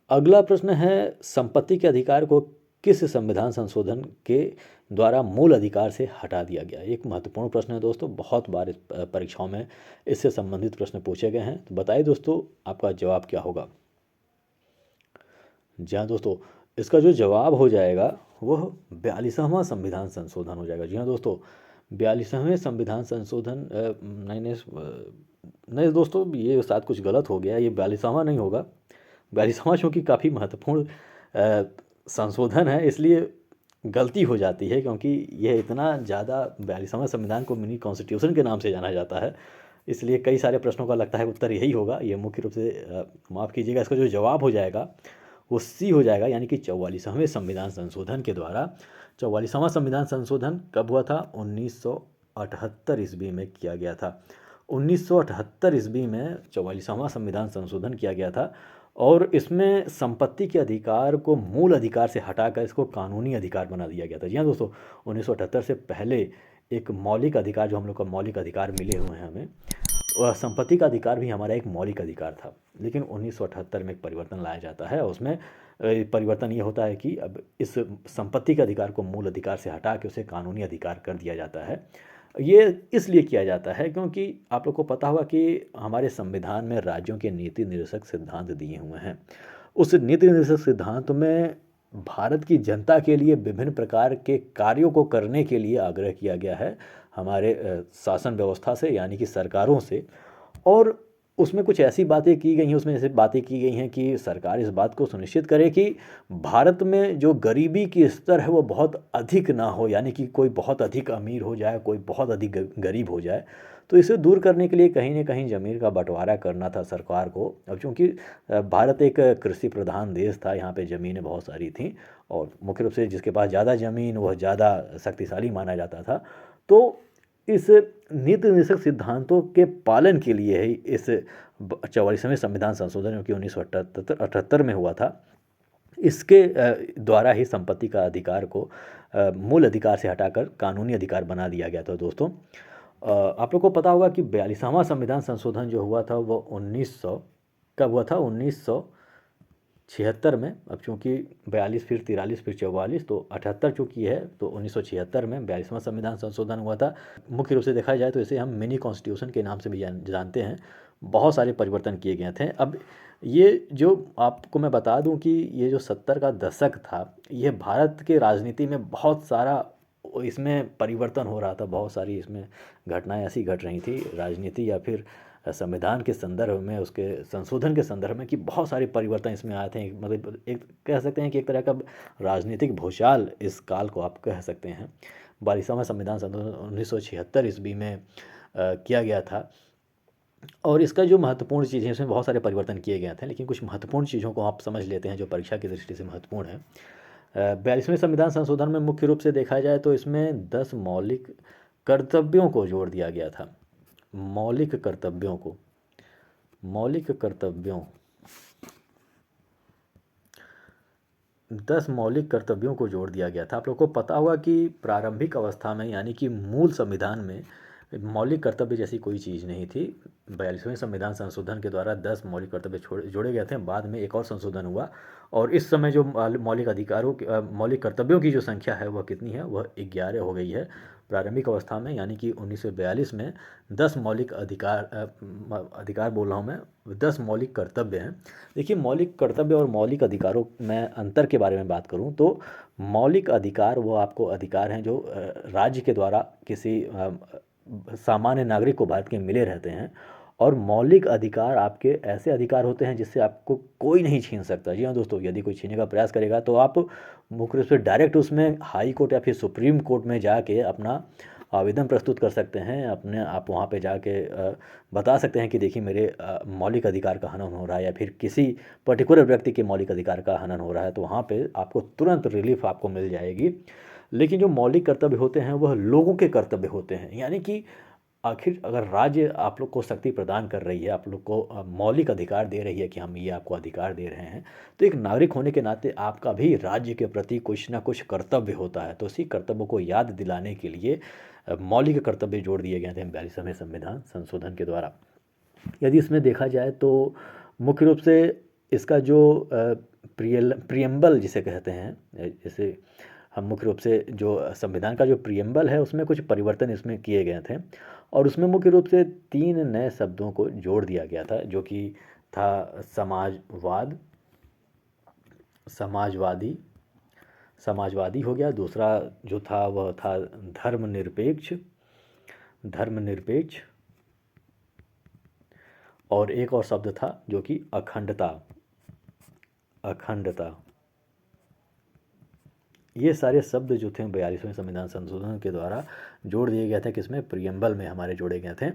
अगला प्रश्न है, संपत्ति के अधिकार को किस संविधान संशोधन के द्वारा मूल अधिकार से हटा दिया गया? एक महत्वपूर्ण प्रश्न है दोस्तों, बहुत बार परीक्षाओं में इससे संबंधित प्रश्न पूछे गए हैं। तो बताइए दोस्तों आपका जवाब क्या होगा। जी हाँ दोस्तों, इसका जो जवाब हो जाएगा वह 42वां संविधान संशोधन हो जाएगा। जी हाँ दोस्तों, 42वें संविधान संशोधन नहीं दोस्तों, ये साथ कुछ गलत हो गया। ये 42वां नहीं होगा। 42वां चूँकि काफ़ी महत्वपूर्ण संशोधन है, इसलिए गलती हो जाती है, क्योंकि यह इतना ज़्यादा 42वां संविधान को मिनी कॉन्स्टिट्यूशन के नाम से जाना जाता है, इसलिए कई सारे प्रश्नों का लगता है उत्तर यही होगा। ये मुख्य रूप से माफ़ कीजिएगा, इसका जो जवाब हो जाएगा वो सी हो जाएगा, यानी कि 44वें संविधान संशोधन के द्वारा। 44वां संविधान संशोधन कब हुआ था? 1978 ईस्वी में किया गया था। 1978 ईस्वी में 44वां संविधान संशोधन किया गया था, और इसमें संपत्ति के अधिकार को मूल अधिकार से हटाकर इसको कानूनी अधिकार बना दिया गया था। जी हाँ दोस्तों, 1978 से पहले एक मौलिक अधिकार, जो हम लोग को मौलिक अधिकार मिले हुए हैं हमें, संपत्ति का अधिकार भी हमारा एक मौलिक अधिकार था। लेकिन 1978 में एक परिवर्तन लाया जाता है, उसमें परिवर्तन ये होता है कि अब इस संपत्ति के अधिकार को मूल अधिकार से हटा के उसे कानूनी अधिकार कर दिया जाता है। ये इसलिए किया जाता है क्योंकि आप लोग को पता होगा कि हमारे संविधान में राज्यों के नीति निर्देशक सिद्धांत दिए हुए हैं। उस नीति निर्देशक सिद्धांत में भारत की जनता के लिए विभिन्न प्रकार के कार्यों को करने के लिए आग्रह किया गया है हमारे शासन व्यवस्था से, यानी कि सरकारों से। और उसमें कुछ ऐसी बातें की गई हैं, उसमें ऐसी बातें की गई हैं कि सरकार इस बात को सुनिश्चित करे कि भारत में जो गरीबी की स्तर है वो बहुत अधिक ना हो, यानी कि कोई बहुत अधिक अमीर हो जाए, कोई बहुत अधिक गरीब हो जाए। तो इसे दूर करने के लिए कहीं न कहीं ज़मीन का बँटवारा करना था सरकार को। अब चूँकि भारत एक कृषि प्रधान देश था, यहाँ पे ज़मीनें बहुत सारी थीं और मुख्य रूप से जिसके पास ज़्यादा ज़मीन वह ज़्यादा शक्तिशाली माना जाता था। तो इस नीति निर्देशक सिद्धांतों के पालन के लिए ही इस 44वें संविधान संशोधन जो कि 1978 में हुआ था, इसके द्वारा ही संपत्ति का अधिकार को मूल अधिकार से हटाकर कानूनी अधिकार बना दिया गया था दोस्तों। आप लोग को पता होगा कि 42वां संविधान संशोधन जो हुआ था वो 1900 कब हुआ था, 1976 में। अब चूँकि 42 फिर 43 फिर 44 तो 78 चूँकि है, तो 1976 में 42वां संविधान संशोधन हुआ था। मुख्य रूप से देखा जाए तो इसे हम मिनी कॉन्स्टिट्यूशन के नाम से भी जानते हैं। बहुत सारे परिवर्तन किए गए थे। अब ये जो आपको मैं बता दूं कि ये जो 70 का दशक था, ये भारत के राजनीति में बहुत सारा इसमें परिवर्तन हो रहा था। बहुत सारी इसमें घटनाएं ऐसी घट रही थी राजनीति या फिर संविधान के संदर्भ में, उसके संशोधन के संदर्भ में, कि बहुत सारे परिवर्तन इसमें आए थे। मतलब एक कह सकते हैं कि एक तरह का राजनीतिक भूचाल इस काल को आप कह सकते हैं। 42वां संविधान संशोधन 1976 ईस्वी में किया गया था। और इसका जो महत्वपूर्ण चीज़ है, इसमें बहुत सारे परिवर्तन किए गए थे, लेकिन कुछ महत्वपूर्ण चीज़ों को आप समझ लेते हैं जो परीक्षा की दृष्टि से महत्वपूर्ण है। 42वें संविधान संशोधन में मुख्य रूप से देखा जाए तो इसमें 10 मौलिक कर्तव्यों को जोड़ दिया गया था। मौलिक कर्तव्यों को, मौलिक कर्तव्यों 10 मौलिक कर्तव्यों को जोड़ दिया गया था। आप लोग को पता होगा कि प्रारंभिक अवस्था में, यानी कि मूल संविधान में, मौलिक कर्तव्य जैसी कोई चीज़ नहीं थी। 42वें संविधान संशोधन के द्वारा 10 मौलिक कर्तव्य जोड़े गए थे। बाद में एक और संशोधन हुआ और इस समय जो मौलिक अधिकारों मौलिक कर्तव्यों की जो संख्या है वह कितनी है, वह 11 हो गई है। प्रारंभिक अवस्था में यानी कि 1942 में 10 मौलिक अधिकार बोल रहा हूँ मैं, 10 मौलिक कर्तव्य हैं। देखिए, मौलिक कर्तव्य और मौलिक अधिकारों में अंतर के बारे में बात करूँ तो मौलिक अधिकार वो आपको अधिकार हैं जो राज्य के द्वारा किसी सामान्य नागरिक को भारत के मिले रहते हैं। और मौलिक अधिकार आपके ऐसे अधिकार होते हैं जिससे आपको कोई नहीं छीन सकता। जी हाँ दोस्तों, यदि कोई छीनने का प्रयास करेगा तो आप मुख्य रूप से डायरेक्ट उसमें हाई कोर्ट या फिर सुप्रीम कोर्ट में जाके अपना आवेदन प्रस्तुत कर सकते हैं। अपने आप वहाँ पे जाके बता सकते हैं कि देखिए मेरे मौलिक अधिकार का हनन हो रहा है या फिर किसी पर्टिकुलर व्यक्ति के मौलिक अधिकार का हनन हो रहा है, तो वहाँ पे आपको तुरंत रिलीफ आपको मिल जाएगी। लेकिन जो मौलिक कर्तव्य होते हैं वह लोगों के कर्तव्य होते हैं, यानी कि आखिर अगर राज्य आप लोग को शक्ति प्रदान कर रही है, आप लोग को मौलिक अधिकार दे रही है कि हम ये आपको अधिकार दे रहे हैं, तो एक नागरिक होने के नाते आपका भी राज्य के प्रति कुछ ना कुछ कर्तव्य होता है। तो इसी कर्तव्यों को याद दिलाने के लिए मौलिक कर्तव्य जोड़ दिए गए थे 42वें संविधान संशोधन के द्वारा। यदि इसमें देखा जाए तो मुख्य रूप से इसका जो प्रियम्बल जिसे कहते हैं, जैसे हम मुख्य रूप से जो संविधान का जो प्रियम्बल है उसमें कुछ परिवर्तन इसमें किए गए थे और उसमें मुख्य रूप से 3 नए शब्दों को जोड़ दिया गया था, जो कि था समाजवाद, समाजवादी, समाजवादी हो गया। दूसरा जो था वह था धर्मनिरपेक्ष, धर्मनिरपेक्ष, और एक और शब्द था जो कि अखंडता, अखंडता। ये सारे शब्द जो थे 42वें संविधान संशोधन के द्वारा जोड़ दिए गए थे, किसमें, प्रियम्बल में हमारे जोड़े गए थे।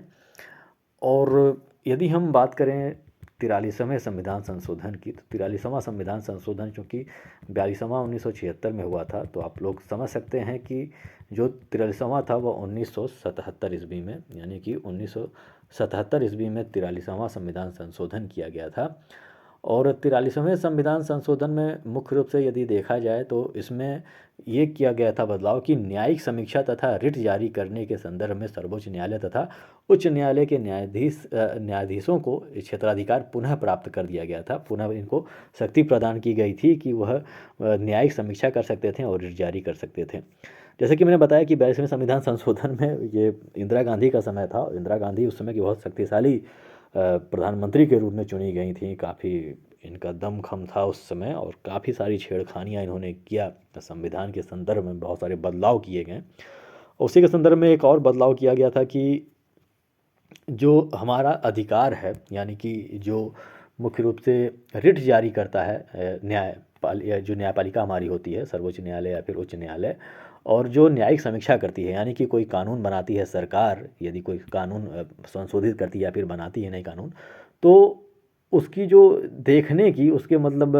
और यदि हम बात करें 43वें संविधान संशोधन की, तो 43वां संविधान संशोधन चूँकि 42वां 1976 में हुआ था, तो आप लोग समझ सकते हैं कि जो 43वां था वह 1977 ईस्वी में, यानी कि 1977 ईस्वी में 43वां संविधान संशोधन किया गया था। और 43वें संविधान संशोधन में मुख्य रूप से यदि देखा जाए तो इसमें ये किया गया था बदलाव कि न्यायिक समीक्षा तथा रिट जारी करने के संदर्भ में सर्वोच्च न्यायालय तथा उच्च न्यायालय के न्यायाधीशों को क्षेत्राधिकार पुनः प्राप्त कर दिया गया था। पुनः इनको शक्ति प्रदान की गई थी कि वह न्यायिक समीक्षा कर सकते थे और रिट जारी कर सकते थे। जैसे कि मैंने बताया कि 42वें संविधान संशोधन में ये इंदिरा गांधी का समय था। इंदिरा गांधी उस समय की बहुत शक्तिशाली प्रधानमंत्री के रूप में चुनी गई थी। काफ़ी इनका दमखम था उस समय और काफ़ी सारी छेड़खानियाँ इन्होंने किया। संविधान के संदर्भ में बहुत सारे बदलाव किए गए। उसी के संदर्भ में एक और बदलाव किया गया था कि जो हमारा अधिकार है, यानी कि जो मुख्य रूप से रिट जारी करता है जो न्यायपालिका हमारी होती है, सर्वोच्च न्यायालय या फिर उच्च न्यायालय, और जो न्यायिक समीक्षा करती है, यानी कि कोई कानून बनाती है सरकार, यदि कोई कानून संशोधित करती है या फिर बनाती है नए कानून, तो उसकी जो देखने की, उसके मतलब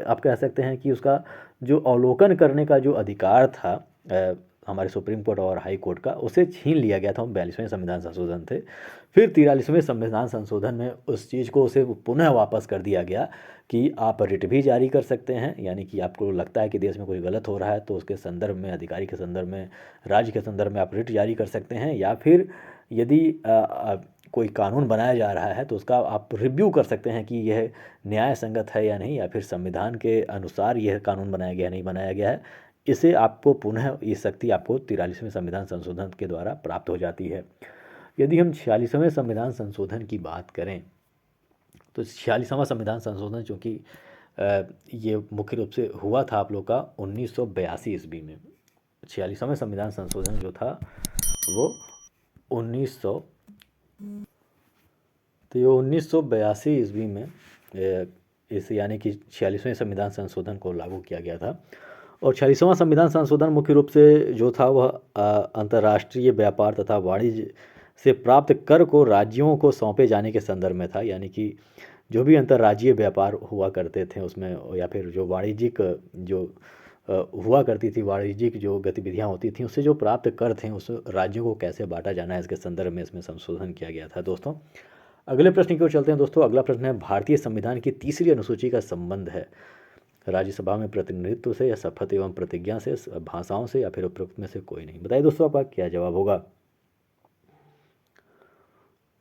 आप कह सकते हैं कि उसका जो अवलोकन करने का जो अधिकार था हमारे सुप्रीम कोर्ट और हाई कोर्ट का, उसे छीन लिया गया था 42वें संविधान संशोधन थे। फिर 43वें संविधान संशोधन में उस चीज़ को उसे पुनः वापस कर दिया गया कि आप रिट भी जारी कर सकते हैं, यानी कि आपको लगता है कि देश में कोई गलत हो रहा है तो उसके संदर्भ में, अधिकारी के संदर्भ में, राज्य के संदर्भ में आप रिट जारी कर सकते हैं, या फिर यदि कोई कानून बनाया जा रहा है तो उसका आप रिव्यू कर सकते हैं कि यह न्याय संगत है या नहीं, या फिर संविधान के अनुसार यह कानून बनाया गया है नहीं बनाया गया है। इसे आपको पुनः ये शक्ति आपको 43वें संविधान संशोधन के द्वारा प्राप्त हो जाती है। यदि हम 46वें संविधान संशोधन की बात करें तो 46वां संविधान संशोधन चूँकि ये मुख्य रूप से हुआ था आप लोग का 1982 ईस्वी में। 46वां संविधान संशोधन जो था वो 1982 ईस्वी में इस यानी कि 46वें संविधान संशोधन को लागू किया गया था। और 46वां संविधान संशोधन मुख्य रूप से जो था वह अंतर्राष्ट्रीय व्यापार तथा वाणिज्य से प्राप्त कर को राज्यों को सौंपे जाने के संदर्भ में था, यानी कि जो भी अंतर्राज्यीय व्यापार हुआ करते थे उसमें, या फिर जो वाणिज्यिक जो हुआ करती थी, वाणिज्यिक जो गतिविधियां होती थी, उससे जो प्राप्त कर थे उस राज्यों को कैसे बांटा जाना है, इसके संदर्भ में इसमें संशोधन किया गया था। दोस्तों अगले प्रश्न की ओर चलते हैं। दोस्तों अगला प्रश्न है, भारतीय संविधान की तीसरी अनुसूची का संबंध है राज्यसभा में प्रतिनिधित्व से या शपथ एवं प्रतिज्ञा से, भाषाओं से, या फिर उपरोक्त में से कोई नहीं। बताइए दोस्तों आपका क्या जवाब होगा।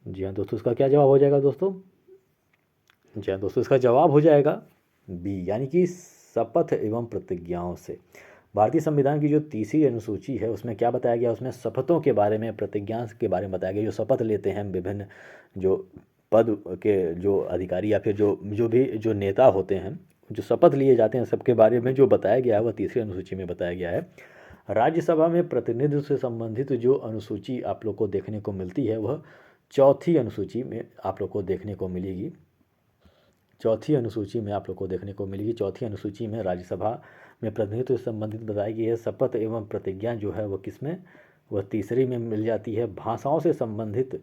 जी हाँ दोस्तों, इसका क्या जवाब हो जाएगा दोस्तों। जी हाँ दोस्तों, इसका जवाब हो जाएगा बी, यानी कि शपथ एवं प्रतिज्ञाओं से। भारतीय संविधान की जो तीसरी अनुसूची है उसमें क्या बताया गया, उसमें शपथों के बारे में, प्रतिज्ञा के बारे में बताया गया। जो शपथ लेते हैं विभिन्न जो पद के जो अधिकारी या फिर जो नेता होते हैं, जो शपथ लिए जाते हैं, सबके बारे में जो बताया गया है वह तीसरी अनुसूची में बताया गया है। राज्यसभा में प्रतिनिधित्व से संबंधित जो अनुसूची आप लोग को देखने को मिलती है वह चौथी अनुसूची में आप लोग को देखने को मिलेगी। चौथी अनुसूची में आप लोग को देखने को मिलेगी। चौथी अनुसूची में राज्यसभा में प्रतिनिधित्व से संबंधित बताई गई है। शपथ एवं प्रतिज्ञा जो है वह किसमें, वह तीसरी में मिल जाती है। भाषाओं से संबंधित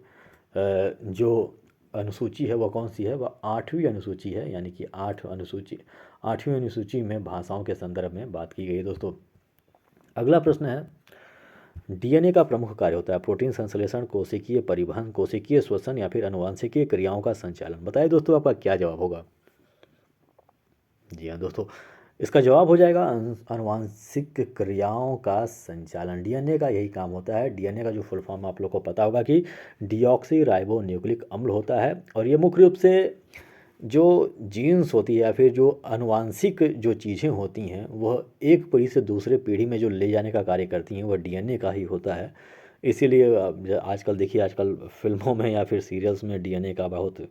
जो अनुसूची है वह कौन सी है, वह आठवीं अनुसूची है, यानी कि आठवीं अनुसूची में भाषाओं के संदर्भ में बात की गई है। दोस्तों अगला प्रश्न है, डीएनए का प्रमुख कार्य होता है प्रोटीन संश्लेषण, कोशिकीय परिवहन, कोशिकीय श्वसन, या फिर आनुवंशिकीय क्रियाओं का संचालन। बताइए दोस्तों आपका क्या जवाब होगा। जी हाँ दोस्तों, इसका जवाब हो जाएगा आनुवंशिक क्रियाओं का संचालन। डीएनए का यही काम होता है। डीएनए का जो फुल फॉर्म आप लोग को पता होगा कि डीऑक्सी राइबो न्यूक्लिक अम्ल होता है, और ये मुख्य रूप से जो जीन्स होती है या फिर जो आनुवांशिक जो चीज़ें होती हैं वह एक पीढ़ी से दूसरे पीढ़ी में जो ले जाने का कार्य करती हैं वह डीएनए का ही होता है। इसीलिए आजकल देखिए, आजकल फिल्मों में या फिर सीरियल्स में डीएनए का बहुत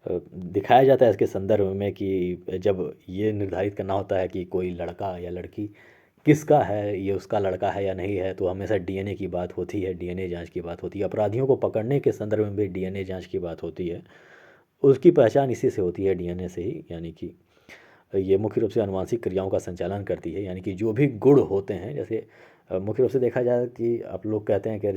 दिखाया जाता है इसके संदर्भ में कि जब ये निर्धारित करना होता है कि कोई लड़का या लड़की किसका है, ये उसका लड़का है या नहीं है, तो हमेशा डीएनए की बात होती है, डीएनए जांच की बात होती है। अपराधियों को पकड़ने के संदर्भ में भी डीएनए जांच की बात होती है। उसकी पहचान इसी से होती है, डीएनए से ही, यानी कि ये मुख्य रूप से आनुवांशिक क्रियाओं का संचालन करती है। यानी कि जो भी गुण होते हैं, जैसे मुख्य रूप से देखा जाए कि आप लोग कहते हैं कि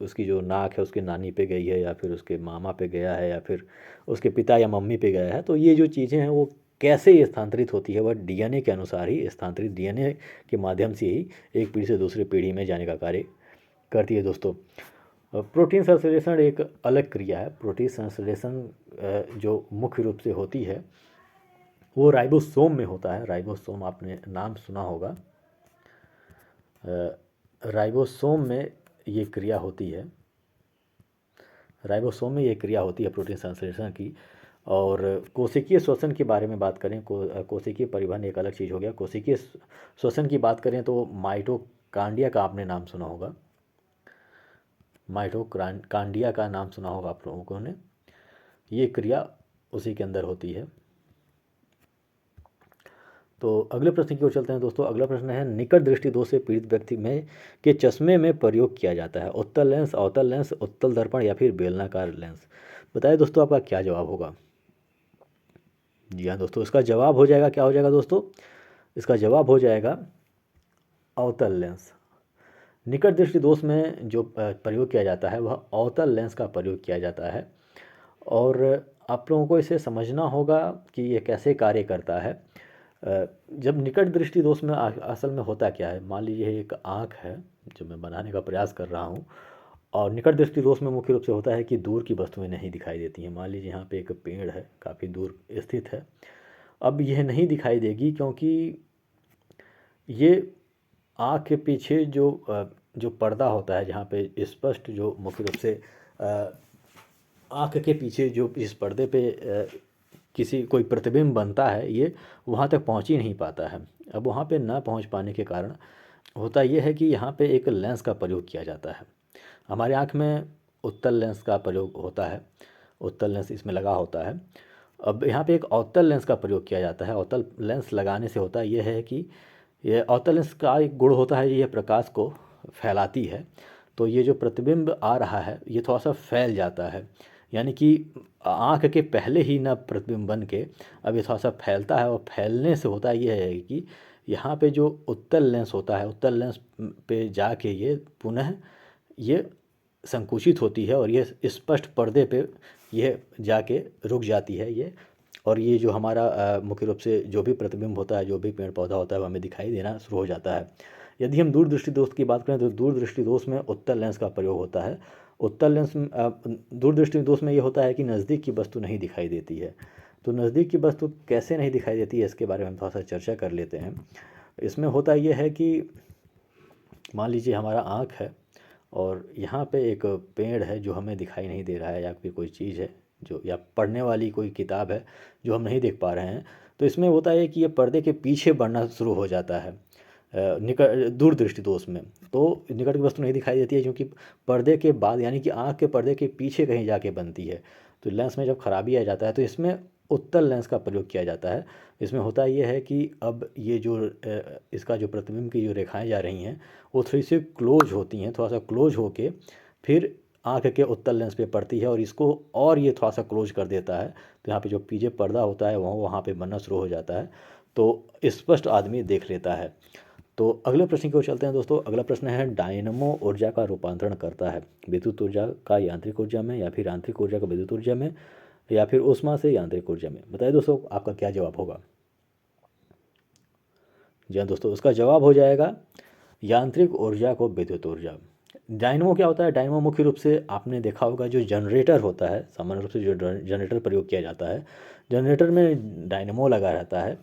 उसकी जो नाक है उसके नानी पे गई है, या फिर उसके मामा पे गया है, या फिर उसके पिता या मम्मी पे गया है, तो ये जो चीज़ें हैं वो कैसे स्थानांतरित होती है, वह डीएनए के अनुसार ही स्थानांतरित, डीएनए के माध्यम से ही एक पीढ़ी से दूसरी पीढ़ी में जाने का कार्य करती है। दोस्तों प्रोटीन संश्लेषण एक अलग क्रिया है। प्रोटीन संश्लेषण जो मुख्य रूप से होती है वो राइबोसोम में होता है। राइबोसोम आपने नाम सुना होगा। राइबोसोम में ये क्रिया होती है। राइबोसोम में ये क्रिया होती है प्रोटीन संश्लेषण की। और कोशिकीय श्वसन के बारे में बात करें, कोशिकीय परिवहन एक अलग चीज़ हो गया। कोशिकीय श्वसन की बात करें तो माइटोकांड्रिया का आपने नाम सुना होगा। माइटोकांड्रिया का नाम सुना होगा आप लोगों ने। ये क्रिया उसी के अंदर होती है। तो अगले प्रश्न की ओर चलते हैं दोस्तों। अगला प्रश्न है, निकट दृष्टि दोष से पीड़ित व्यक्ति में के चश्मे में प्रयोग किया जाता है उत्तल लेंस, अवतल लेंस, उत्तल दर्पण या फिर बेलनाकार लेंस। बताइए दोस्तों आपका क्या जवाब होगा। जी हाँ दोस्तों, इसका जवाब हो जाएगा, क्या हो जाएगा दोस्तों, इसका जवाब हो जाएगा अवतल लेंस। निकट दृष्टि दोष में जो प्रयोग किया जाता है वह अवतल लेंस का प्रयोग किया जाता है। और आप लोगों को इसे समझना होगा कि ये कैसे कार्य करता है। जब निकट दृष्टि दोष में असल में होता क्या है, मान लीजिए एक आँख है जो मैं बनाने का प्रयास कर रहा हूँ, और निकट दृष्टि दोष में मुख्य रूप से होता है कि दूर की वस्तुएं नहीं दिखाई देती हैं। मान लीजिए यहाँ पे एक पेड़ है, काफ़ी दूर स्थित है। अब यह नहीं दिखाई देगी क्योंकि ये आँख के पीछे जो पर्दा होता है, जहाँ पे स्पष्ट जो मुख्य रूप से आँख के पीछे जो इस पर्दे पे किसी कोई प्रतिबिंब बनता है, ये वहाँ तक पहुँच ही नहीं पाता है। अब वहाँ पे ना पहुँच पाने के कारण होता ये है कि यहाँ पे एक लेंस का प्रयोग किया जाता है। हमारे आँख में उत्तल लेंस का प्रयोग होता है, उत्तल लेंस इसमें लगा होता है। अब यहाँ पे एक अवतल लेंस का प्रयोग किया जाता है। अवतल लेंस लगाने से होता ये है कि ये अवतल लेंस का एक गुण होता है, ये प्रकाश को फैलाती है। तो ये जो प्रतिबिंब आ रहा है ये थोड़ा सा फैल जाता है, यानी कि आँख के पहले ही ना प्रतिबिंब बन के अब ये थोड़ा सा फैलता है। और फैलने से होता ये है कि यहाँ पे जो उत्तल लेंस होता है, उत्तल लेंस पे जाके ये पुनः ये संकुचित होती है और ये स्पष्ट पर्दे पे ये जाके रुक जाती है ये। और ये जो हमारा मुख्य रूप से जो भी प्रतिबिंब होता है, जो भी पेड़ पौधा होता है, वो हमें दिखाई देना शुरू हो जाता है। यदि हम दूर दृष्टि दोष की बात करें तो दूर दृष्टि दोष में उत्तल लेंस का प्रयोग होता है। उत्तल लेंस दूर दृष्टि दोष में ये होता है कि नज़दीक की वस्तु नहीं दिखाई देती है। तो नज़दीक की वस्तु कैसे नहीं दिखाई देती है, इसके बारे में हम थोड़ा सा चर्चा कर लेते हैं। इसमें होता ये है कि मान लीजिए हमारा आँख है और यहाँ पे एक पेड़ है जो हमें दिखाई नहीं दे रहा है, या फिर कोई चीज़ है जो, या पढ़ने वाली कोई किताब है जो हम नहीं देख पा रहे हैं। तो इसमें होता है कि ये पर्दे के पीछे बढ़ना शुरू हो जाता है निकट दूर दृष्टि दोष में। तो निकट की वस्तु नहीं दिखाई देती है क्योंकि पर्दे के बाद, यानी कि आँख के पर्दे के पीछे कहीं जाके बनती है। तो लेंस में जब खराबी आ जाता है तो इसमें उत्तल लेंस का प्रयोग किया जाता है। इसमें होता ये है कि अब ये जो इसका जो प्रतिबिंब की जो रेखाएं जा रही हैं वो थोड़ी सी क्लोज होती हैं, थोड़ा सा क्लोज होके फिर आँख के उत्तल लेंस पे पड़ती है और इसको और ये थोड़ा सा क्लोज कर देता है। तो यहाँ पे जो पीछे पर्दा होता है वहाँ पे बनना शुरू हो जाता है, तो स्पष्ट आदमी देख लेता है। तो अगले प्रश्न की ओर चलते हैं दोस्तों। अगला प्रश्न है, डायनमो ऊर्जा का रूपांतरण करता है विद्युत ऊर्जा का यांत्रिक ऊर्जा में, या फिर यांत्रिक ऊर्जा का विद्युत ऊर्जा में, या फिर ऊष्मा से यांत्रिक ऊर्जा में। बताइए दोस्तों आपका क्या जवाब होगा। जी हाँ दोस्तों, उसका जवाब हो जाएगा यांत्रिक ऊर्जा को विद्युत ऊर्जा। डायनमो क्या होता है, डायनमो मुख्य रूप से आपने देखा होगा जो जनरेटर होता है, सामान्य रूप से जो जनरेटर प्रयोग किया जाता है, जनरेटर में डायनमो लगा रहता है।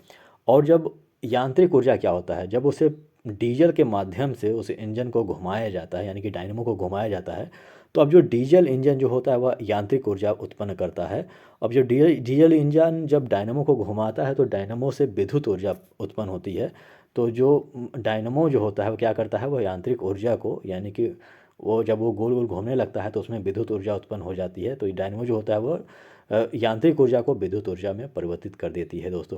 और जब यांत्रिक ऊर्जा क्या होता है, जब उसे डीजल के माध्यम से उस इंजन को घुमाया जाता है, यानी कि डायनमो को घुमाया जाता है, तो अब जो डीजल इंजन जो होता है वह यांत्रिक ऊर्जा उत्पन्न करता है। अब जो डीजल इंजन जब डायनमो को घुमाता है तो डायनमो से विद्युत ऊर्जा उत्पन्न होती है। तो जो डायनमो जो होता है वो क्या करता है, वह यांत्रिक ऊर्जा को, यानी कि वो जब वो गोल गोल घूमने लगता है तो उसमें विद्युत ऊर्जा उत्पन्न हो जाती है। तो डायनमो जो होता है वो यांत्रिक ऊर्जा को विद्युत ऊर्जा में परिवर्तित कर देती है दोस्तों।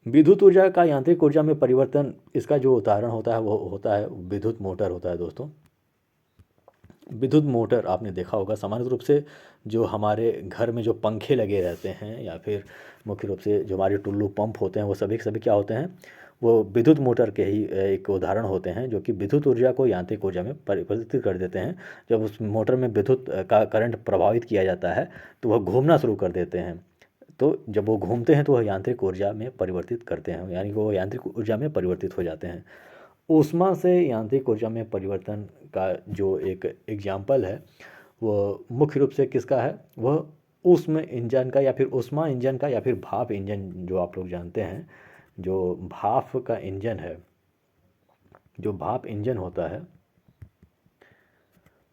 विद्युत ऊर्जा का यांत्रिक ऊर्जा में परिवर्तन, इसका जो उदाहरण होता है वो होता है विद्युत मोटर होता है दोस्तों। विद्युत मोटर आपने देखा होगा, सामान्य रूप से जो हमारे घर में जो पंखे लगे रहते हैं, या फिर मुख्य रूप से जो हमारे टुल्लू पंप होते हैं, वो सभी के सभी क्या होते हैं, वो विद्युत मोटर के ही एक उदाहरण होते हैं, जो कि विद्युत ऊर्जा को यांत्रिक ऊर्जा में परिवर्तित कर देते हैं। जब उस मोटर में विद्युत का करंट प्रभावित किया जाता है तो वह घूमना शुरू कर देते हैं। तो जब वो घूमते हैं तो वह यांत्रिक ऊर्जा में परिवर्तित करते हैं, यानी कि वो यांत्रिक ऊर्जा में परिवर्तित हो जाते हैं। ऊष्मा से यांत्रिक ऊर्जा में परिवर्तन का जो एक एग्जाम्पल है वो मुख्य रूप से किसका है, वह ऊष्म इंजन का या फिर ऊष्मा इंजन का या फिर भाप इंजन जो आप लोग जानते हैं, जो भाप का इंजन है, जो भाप इंजन होता है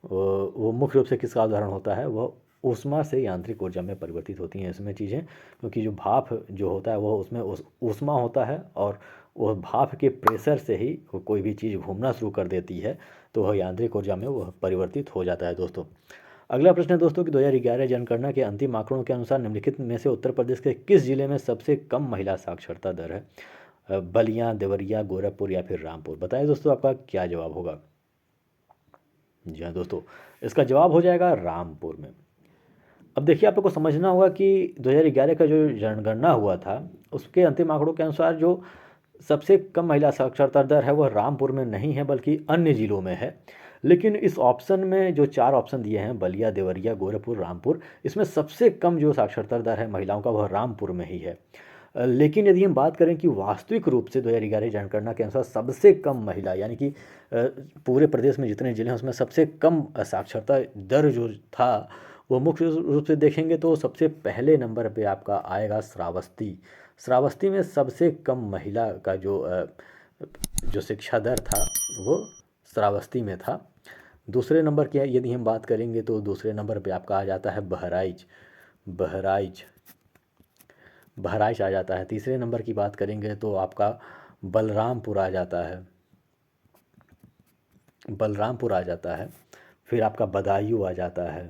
वो मुख्य रूप से किसका उदाहरण होता है? वह ऊष्मा से यांत्रिक ऊर्जा में परिवर्तित होती हैं इसमें चीज़ें, क्योंकि जो भाप जो होता है वह उसमें ऊष्मा होता है और वह भाप के प्रेशर से ही कोई भी चीज़ घूमना शुरू कर देती है, तो वह यांत्रिक ऊर्जा में वह परिवर्तित हो जाता है दोस्तों। अगला प्रश्न है दोस्तों कि 2011 जनगणना के अंतिम आंकड़ों के अनुसार निम्नलिखित में से उत्तर प्रदेश के किस जिले में सबसे कम महिला साक्षरता दर है? बलिया, देवरिया, गोरखपुर या फिर रामपुर? बताइए दोस्तों आपका क्या जवाब होगा? जी हाँ दोस्तों, इसका जवाब हो जाएगा रामपुर में। अब देखिए आप लोग को समझना होगा कि 2011 का जो जनगणना हुआ था उसके अंतिम आंकड़ों के अनुसार जो सबसे कम महिला साक्षरता दर है वह रामपुर में नहीं है बल्कि अन्य जिलों में है। लेकिन इस ऑप्शन में जो 4 ऑप्शन दिए हैं, बलिया, देवरिया, गोरखपुर, रामपुर, इसमें सबसे कम जो साक्षरता दर है महिलाओं का वह रामपुर में ही है। लेकिन यदि हम बात करें कि वास्तविक रूप से 2011 जनगणना के अनुसार सबसे कम महिला यानी कि पूरे प्रदेश में जितने ज़िले हैं उसमें सबसे कम साक्षरता दर जो था वो मुख्य रूप से देखेंगे तो सबसे पहले नंबर पे आपका आएगा श्रावस्ती। श्रावस्ती में सबसे कम महिला का जो शिक्षा दर था वो श्रावस्ती में था। दूसरे नंबर की यदि हम बात करेंगे तो दूसरे नंबर पे आपका आ जाता है बहराइच। बहराइच बहराइच आ जाता है। तीसरे नंबर की बात करेंगे तो आपका बलरामपुर आ जाता है। बलरामपुर आ जाता है। फिर आपका बदायूं आ जाता है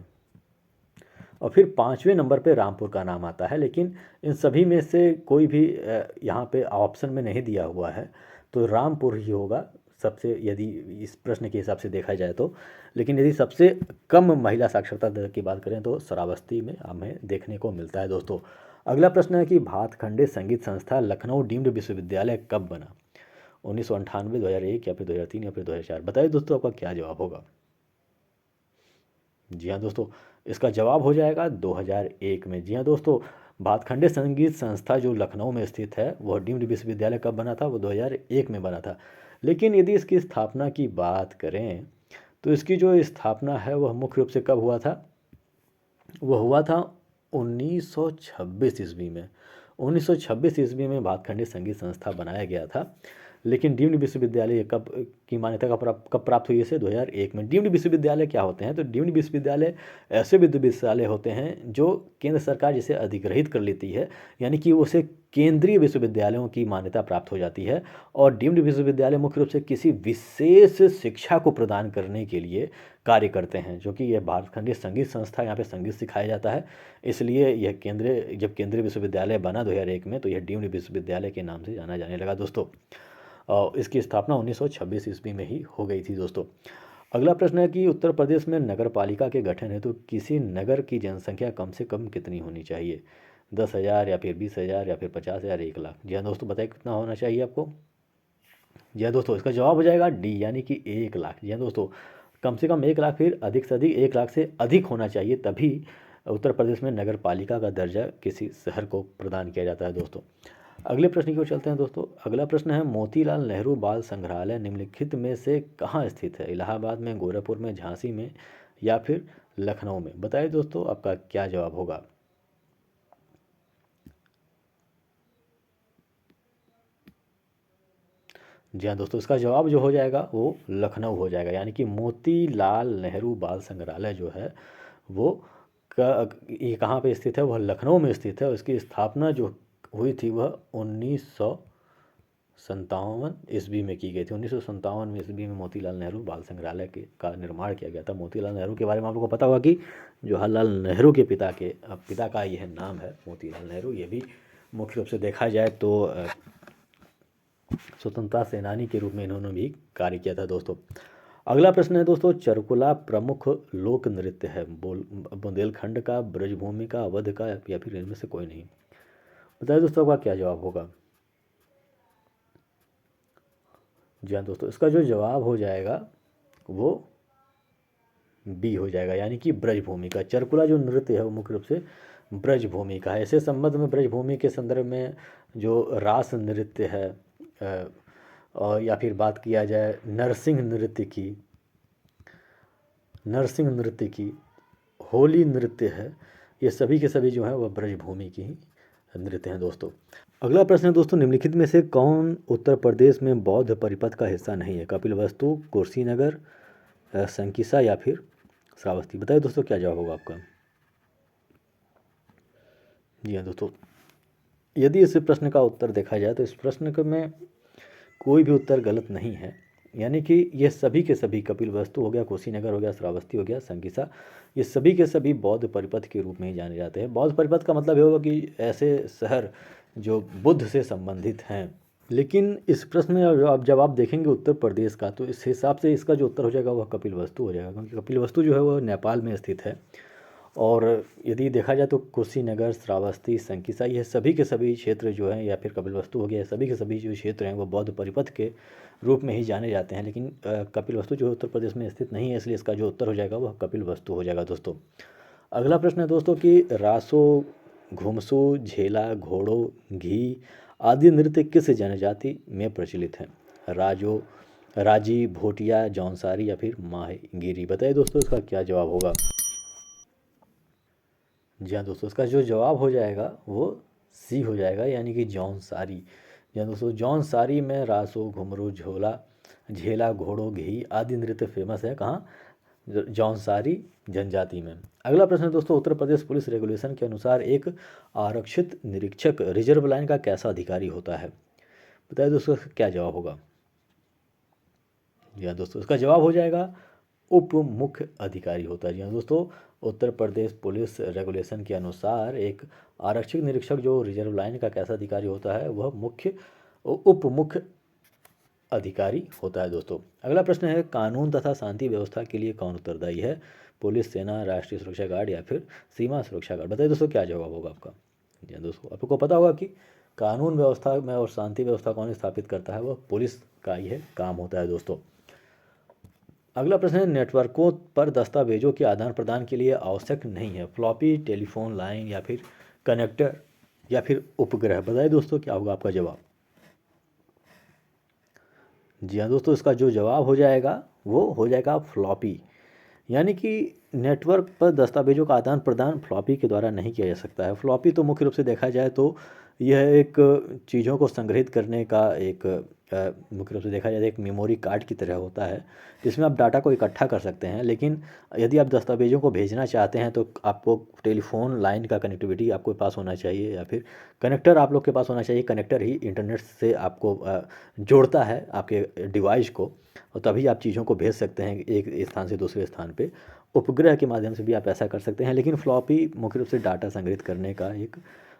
और फिर 5वें नंबर पे रामपुर का नाम आता है। लेकिन इन सभी में से कोई भी यहाँ पे ऑप्शन में नहीं दिया हुआ है, तो रामपुर ही होगा सबसे, यदि इस प्रश्न के हिसाब से देखा जाए तो। लेकिन यदि सबसे कम महिला साक्षरता दर की बात करें तो श्रावस्ती में हमें देखने को मिलता है दोस्तों। अगला प्रश्न है कि भातखंडे संगीत संस्था लखनऊ डीम्ड विश्वविद्यालय कब बना? 1998, 2001 या फिर 2003 या फिर 2004? बताइए दोस्तों आपका क्या जवाब होगा? जी हाँ दोस्तों, इसका जवाब हो जाएगा 2001 में। जी हाँ दोस्तों, भातखंडे संगीत संस्था जो लखनऊ में स्थित है वह डीम्ड विश्वविद्यालय कब बना था? वो 2001 में बना था। लेकिन यदि इसकी स्थापना की बात करें तो इसकी जो स्थापना है वह मुख्य रूप से कब हुआ था? वह हुआ था 1926 ईस्वी में। 1926 ईस्वी में भातखंडे संगीत संस्था बनाया गया था। लेकिन डीम्ड विश्वविद्यालय कब की मान्यता कब प्राप्त हुई? इसे 2001 में। डीम्ड विश्वविद्यालय क्या होते हैं? तो डीम्ड विश्वविद्यालय ऐसे विश्वविद्यालय होते हैं जो केंद्र सरकार जिसे अधिग्रहित कर लेती है, यानी कि उसे केंद्रीय विश्वविद्यालयों की मान्यता प्राप्त हो जाती है। और डीम्ड विश्वविद्यालय मुख्य रूप से किसी विशेष शिक्षा को प्रदान करने के लिए कार्य करते हैं, जो कि यह भातखंडे संगीत संस्था, यहाँ पे संगीत सिखाया जाता है। इसलिए यह जब केंद्रीय विश्वविद्यालय बना 2001 में तो यह डीम्ड विश्वविद्यालय के नाम से जाना जाने लगा दोस्तों। और इसकी स्थापना 1926 ईस्वी में ही हो गई थी दोस्तों। अगला प्रश्न है कि उत्तर प्रदेश में नगर पालिका के गठन हेतु किसी नगर की जनसंख्या कम से कम कितनी होनी चाहिए? 10,000 या फिर 20,000 या फिर 50,000, 1 लाख? जी हाँ दोस्तों, बताइए कितना होना चाहिए आपको? जी हाँ दोस्तों, इसका जवाब हो जाएगा डी, यानी कि 1 लाख। जी हाँ दोस्तों, कम से कम 1 लाख, फिर अधिक से अधिक 1 लाख से अधिक होना चाहिए, तभी उत्तर प्रदेश में नगर पालिका का दर्जा किसी शहर को प्रदान किया जाता है दोस्तों। अगले प्रश्न की ओर चलते हैं दोस्तों। अगला प्रश्न है मोतीलाल नेहरू बाल संग्रहालय निम्नलिखित में से कहाँ स्थित है? इलाहाबाद में, गोरखपुर में, झांसी में या फिर लखनऊ में? बताइए दोस्तों आपका क्या जवाब होगा? जी हाँ दोस्तों, इसका जवाब जो हो जाएगा वो लखनऊ हो जाएगा, यानी कि मोतीलाल नेहरू बाल संग्रहालय जो है वो ये कहाँ पे स्थित है? वह लखनऊ में स्थित है। और इसकी स्थापना जो हुई थी वह 1957 ईस्वी में की गई थी। 1957 ईस्वी में मोतीलाल नेहरू बाल संग्रहालय का निर्माण किया गया था। मोतीलाल नेहरू के बारे में आप लोगों को पता होगा कि जवाहरलाल नेहरू के पिता का यह नाम है मोतीलाल नेहरू। ये भी मुख्य रूप से देखा जाए तो स्वतंत्रता सेनानी के रूप में इन्होंने भी कार्य किया था दोस्तों। अगला प्रश्न है दोस्तों, चरकुला प्रमुख लोक नृत्य है? बुंदेलखंड का, ब्रजभूमि का, अवध का या फिर इनमें से कोई नहीं? बताइए दोस्तों का क्या जवाब होगा? जी हाँ दोस्तों, इसका जो जवाब हो जाएगा वो बी हो जाएगा, यानी कि ब्रजभूमि का। चरकुला जो नृत्य है वो मुख्य रूप से ब्रजभूमि का है। ऐसे संबंध में ब्रजभूमि के संदर्भ में जो रास नृत्य है और या फिर बात किया जाए नरसिंह नृत्य की, होली नृत्य है, ये सभी के सभी जो है वह ब्रजभूमि की ही नृत्य हैं दोस्तों। अगला प्रश्न है दोस्तों, निम्नलिखित में से कौन उत्तर प्रदेश में बौद्ध परिपथ का हिस्सा नहीं है? कपिलवस्तु, कुर्सीनगर, संकिसा या फिर श्रावस्ती। बताइए दोस्तों क्या जवाब होगा आपका। जी हाँ दोस्तों, यदि इस प्रश्न का उत्तर देखा जाए तो इस प्रश्न में कोई भी उत्तर गलत नहीं है। यानी कि ये सभी के सभी, कपिलवस्तु हो गया, कुशीनगर हो गया, श्रावस्ती हो गया, संकिसा, ये सभी के सभी बौद्ध परिपथ के रूप में ही जाने जाते हैं। बौद्ध परिपथ का मतलब ये होगा कि ऐसे शहर जो बुद्ध से संबंधित हैं। लेकिन इस प्रश्न में जब आप देखेंगे उत्तर प्रदेश का, तो इस हिसाब से इसका जो उत्तर हो जाएगा वह कपिलवस्तु हो जाएगा, क्योंकि कपिलवस्तु जो है वह नेपाल में स्थित है। और यदि देखा जाए तो कुशीनगर, श्रावस्ती, संकिसा, ये सभी के सभी क्षेत्र जो हैं, या फिर कपिलवस्तु हो गया, सभी के सभी जो क्षेत्र हैं वो बौद्ध परिपथ के रूप में ही जाने जाते हैं। लेकिन कपिलवस्तु जो है उत्तर प्रदेश में स्थित नहीं है, इसलिए इसका जो उत्तर हो जाएगा वह कपिलवस्तु हो जाएगा दोस्तों। अगला प्रश्न है दोस्तों कि रासो, घुमसू, झेला, घोड़ो, घी आदि नृत्य किस जनजाति में प्रचलित हैं? राजो, राजी, भोटिया, जौनसारी या फिर माहीगिरी। बताइए दोस्तों इसका क्या जवाब होगा। जी हाँ दोस्तों, इसका जो जवाब हो जाएगा वो सी हो जाएगा, यानी कि जौनसारी। जी हाँ दोस्तों, जौनसारी में रासो, घुमरू, झोला, झेला, घोड़ो, घी आदि नृत्य फेमस है। कहाँ? जौनसारी जनजाति में। अगला प्रश्न है दोस्तों, उत्तर प्रदेश पुलिस रेगुलेशन के अनुसार एक आरक्षित निरीक्षक रिजर्व लाइन का कैसा अधिकारी होता है? बताइए दोस्तों क्या जवाब होगा। जी हाँ दोस्तों, इसका जवाब हो जाएगा उप मुख्य अधिकारी होता है। जी हाँ दोस्तों, उत्तर प्रदेश पुलिस रेगुलेशन के अनुसार एक आरक्षित निरीक्षक जो रिजर्व लाइन का कैसा अधिकारी होता है वह उप मुख्य अधिकारी होता है दोस्तों। अगला प्रश्न है, कानून तथा शांति व्यवस्था के लिए कौन उत्तरदायी है? पुलिस, सेना, राष्ट्रीय सुरक्षा गार्ड या फिर सीमा सुरक्षा गार्ड। बताइए दोस्तों क्या जवाब होगा आपका। जी हाँ दोस्तों, आपको पता होगा कि कानून व्यवस्था में और शांति व्यवस्था कौन स्थापित करता है? वह पुलिस का ही है काम होता है दोस्तों। अगला प्रश्न है, नेटवर्कों पर दस्तावेजों के आदान प्रदान के लिए आवश्यक नहीं है फ्लॉपी, टेलीफोन लाइन या फिर कनेक्टर या फिर उपग्रह। बताइए दोस्तों क्या होगा आपका जवाब। जी हाँ दोस्तों, इसका जो जवाब हो जाएगा वो हो जाएगा फ्लॉपी। यानी कि नेटवर्क पर दस्तावेजों का आदान प्रदान फ्लॉपी के द्वारा नहीं किया जा सकता है। फ्लॉपी तो मुख्य रूप से देखा जाए तो यह एक चीज़ों को संग्रहित करने का एक मुख्य रूप से देखा जाए एक मेमोरी कार्ड की तरह होता है, जिसमें आप डाटा को इकट्ठा कर सकते हैं। लेकिन यदि आप दस्तावेजों को भेजना चाहते हैं तो आपको टेलीफोन लाइन का कनेक्टिविटी आपके पास होना चाहिए, या फिर कनेक्टर आप लोग के पास होना चाहिए। कनेक्टर ही इंटरनेट से आपको जोड़ता है आपके डिवाइस को, और तभी आप चीज़ों को भेज सकते हैं एक स्थान से दूसरे स्थान पे। उपग्रह के माध्यम से भी आप ऐसा कर सकते हैं। लेकिन फ्लॉपी मुख्य रूप से डाटा संग्रहित करने का एक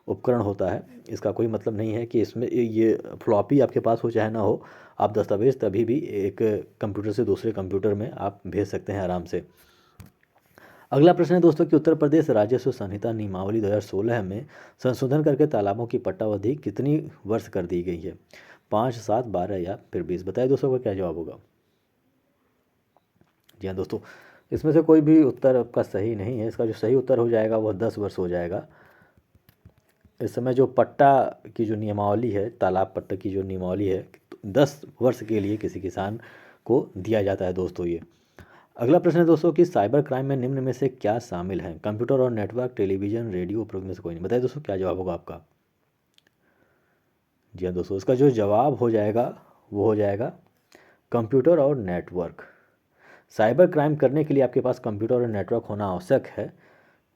उपकरण होता है। इसका कोई मतलब नहीं है कि इसमें ये फ्लॉपी आपके पास हो चाहे ना हो, आप दस्तावेज तभी भी एक कंप्यूटर से दूसरे कंप्यूटर में आप भेज सकते हैं आराम से। अगला प्रश्न है दोस्तों कि उत्तर प्रदेश राजस्व संहिता नियमावली 2016 में संशोधन करके तालाबों की पट्टावधि कितनी वर्ष कर दी गई है? 5, 7, 12 या फिर 20। बताइए दोस्तों का क्या जवाब होगा। जी हाँ दोस्तों, इसमें से कोई भी उत्तर आपका सही नहीं है। इसका जो सही उत्तर हो जाएगा वह 10 वर्ष हो जाएगा। इस समय जो पट्टा की जो नियमावली है, तालाब पट्टा की जो नियमावली है, 10 वर्ष के लिए किसी किसान को दिया जाता है दोस्तों ये। अगला प्रश्न है दोस्तों कि साइबर क्राइम में निम्न में से क्या शामिल है? कंप्यूटर और नेटवर्क, टेलीविज़न, रेडियो, उपयोग में से कोई नहीं। बताइए दोस्तों क्या जवाब होगा आपका। जी हाँ दोस्तों, इसका जो जवाब हो जाएगा वो हो जाएगा कंप्यूटर और नेटवर्क। साइबर क्राइम करने के लिए आपके पास कंप्यूटर और नेटवर्क होना आवश्यक है,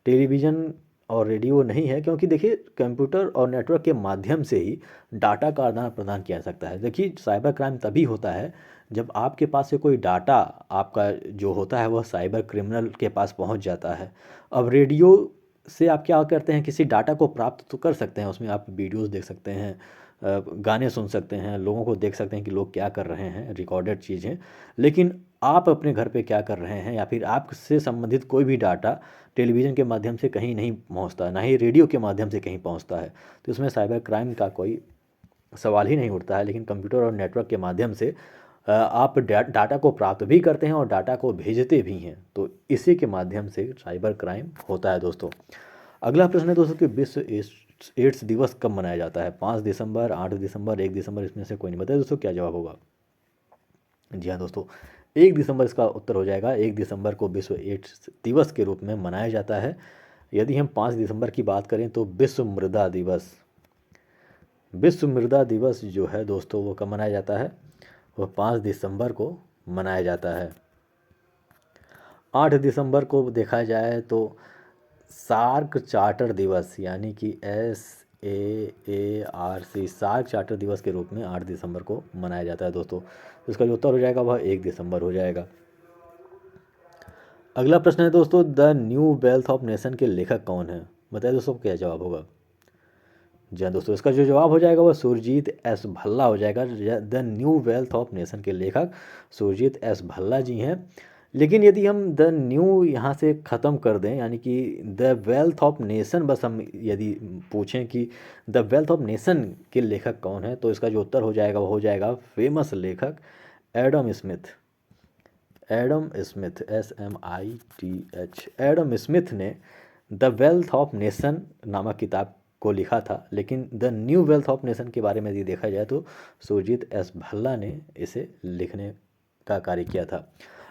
टेलीविज़न और रेडियो नहीं है। क्योंकि देखिए कंप्यूटर और नेटवर्क के माध्यम से ही डाटा का आदान प्रदान किया जा सकता है। देखिए साइबर क्राइम तभी होता है जब आपके पास से कोई डाटा आपका जो होता है वह साइबर क्रिमिनल के पास पहुंच जाता है। अब रेडियो से आप क्या करते हैं, किसी डाटा को प्राप्त तो कर सकते हैं, उसमें आप वीडियोस देख सकते हैं, गाने सुन सकते हैं, लोगों को देख सकते हैं कि लोग क्या कर रहे हैं, रिकॉर्डेड चीज़ें। लेकिन आप अपने घर पे क्या कर रहे हैं या फिर आपसे संबंधित कोई भी डाटा टेलीविज़न के माध्यम से कहीं नहीं पहुंचता, ना ही रेडियो के माध्यम से कहीं पहुंचता है। तो इसमें साइबर क्राइम का कोई सवाल ही नहीं उठता है। लेकिन कंप्यूटर और नेटवर्क के माध्यम से आप डाटा को प्राप्त भी करते हैं और डाटा को भेजते भी हैं, तो इसी के माध्यम से साइबर क्राइम होता है दोस्तों। अगला प्रश्न है दोस्तों कि विश्व एड्स दिवस कब मनाया जाता है? 5 दिसंबर, 8 दिसंबर, 1 दिसंबर, इसमें से कोई नहीं। बताइए दोस्तों क्या जवाब होगा। जी हाँ दोस्तों, 1 दिसंबर इसका उत्तर हो जाएगा। 1 दिसंबर को विश्व एड्स दिवस के रूप में मनाया जाता है। यदि हम 5 दिसंबर की बात करें तो विश्व मृदा दिवस, विश्व मृदा दिवस जो है दोस्तों वो कब मनाया जाता है, वो 5 दिसंबर को मनाया जाता है। 8 दिसंबर को देखा जाए तो सार्क चार्टर दिवस यानी कि SAARC सार्क चार्टर दिवस के रूप में 8 दिसंबर को मनाया जाता है दोस्तों। तो इसका जो उत्तर हो जाएगा वह 1 दिसंबर हो जाएगा। अगला प्रश्न है दोस्तों, the new wealth of nation के लेखक कौन है? बताइए दोस्तों क्या जवाब होगा। जी हाँ दोस्तों, इसका जो जवाब हो जाएगा वह सुरजीत एस भल्ला हो जाएगा। The new wealth of nation के लेखक सुरजीत एस भल्ला जी हैं। लेकिन यदि हम द न्यू यहाँ से ख़त्म कर दें यानी कि द वेल्थ ऑफ नेशन बस हम यदि पूछें कि द वेल्थ ऑफ नेशन के लेखक कौन है, तो इसका जो उत्तर हो जाएगा वो हो जाएगा फेमस लेखक Adam Smith. Adam Smith SMITH, Adam Smith ने द वेल्थ ऑफ नेशन नामक किताब को लिखा था। लेकिन the new wealth of nation के बारे में यदि देखा जाए तो सुरजीत एस भल्ला ने इसे लिखने का कार्य किया था।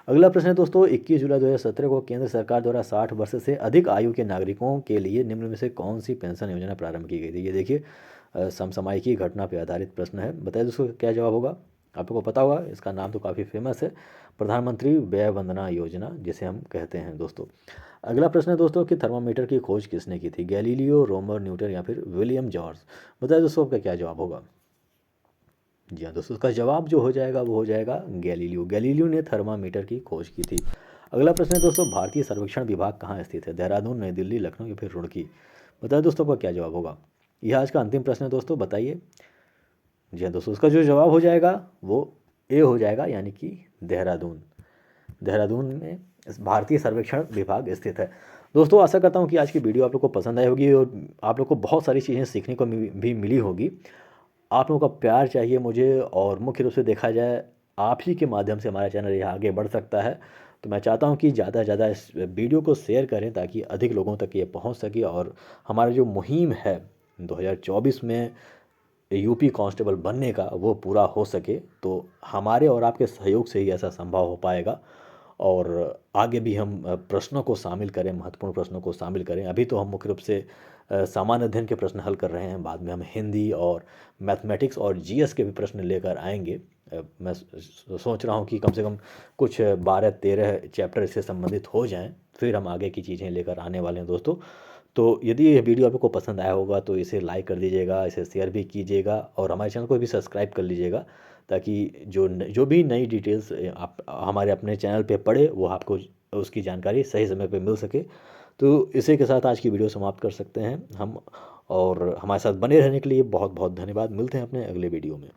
अगला प्रश्न है दोस्तों, 21 जुलाई 2017 को केंद्र सरकार द्वारा 60 वर्ष से अधिक आयु के नागरिकों के लिए निम्न में से कौन सी पेंशन योजना प्रारंभ की गई थी? ये देखिए समसामयिकी घटना पर आधारित प्रश्न है। बताइए दोस्तों क्या जवाब होगा। आपको पता होगा, इसका नाम तो काफ़ी फेमस है, प्रधानमंत्री व्यय वंदना योजना जिसे हम कहते हैं दोस्तों। अगला प्रश्न है दोस्तों कि थर्मामीटर की खोज किसने की थी? गैलीलियो, रोमर, न्यूटन या फिर विलियम जॉर्ज? बताइए दोस्तों आपका क्या जवाब होगा। जी हाँ दोस्तों, इसका जवाब जो हो जाएगा वो हो जाएगा गैलीलियो। गैलीलियो ने थर्मामीटर की खोज की थी। अगला प्रश्न है दोस्तों, भारतीय सर्वेक्षण विभाग कहाँ स्थित है? देहरादून, नई दिल्ली, लखनऊ या फिर रुड़की? बताइए दोस्तों आपका क्या जवाब होगा। यह आज का अंतिम प्रश्न है दोस्तों, बताइए। जी हाँ दोस्तों, इसका जो जवाब हो जाएगा वो ए हो जाएगा यानी कि देहरादून। देहरादून में भारतीय सर्वेक्षण विभाग स्थित है। दोस्तों आशा करता हूँ कि आज की वीडियो आप लोग को पसंद आई होगी और आप लोग को बहुत सारी चीज़ें सीखने को भी मिली होगी। आप लोगों का प्यार चाहिए मुझे, और मुख्य रूप से देखा जाए आप ही के माध्यम से हमारा चैनल यह आगे बढ़ सकता है। तो मैं चाहता हूँ कि ज़्यादा से ज़्यादा इस वीडियो को शेयर करें ताकि अधिक लोगों तक ये पहुँच सके और हमारा जो मुहिम है 2024 में यूपी कांस्टेबल बनने का वो पूरा हो सके। तो हमारे और आपके सहयोग से ही ऐसा संभव हो पाएगा। और आगे भी हम प्रश्नों को शामिल करें, महत्वपूर्ण प्रश्नों को शामिल करें। अभी तो हम मुख्य रूप से सामान्य अध्ययन के प्रश्न हल कर रहे हैं, बाद में हम हिंदी और मैथमेटिक्स और जीएस के भी प्रश्न लेकर आएंगे। मैं सोच रहा हूँ कि कम से कम कुछ 12-13 चैप्टर इससे संबंधित हो जाएं, फिर हम आगे की चीज़ें लेकर आने वाले हैं दोस्तों। तो यदि ये वीडियो आपको पसंद आया होगा तो इसे लाइक कर दीजिएगा, इसे शेयर भी कीजिएगा और हमारे चैनल को भी सब्सक्राइब कर लीजिएगा ताकि जो भी नई डिटेल्स आप हमारे अपने चैनल पे पड़े वो आपको उसकी जानकारी सही समय पे मिल सके। तो इसी के साथ आज की वीडियो समाप्त कर सकते हैं हम, और हमारे साथ बने रहने के लिए बहुत बहुत धन्यवाद। मिलते हैं अपने अगले वीडियो में।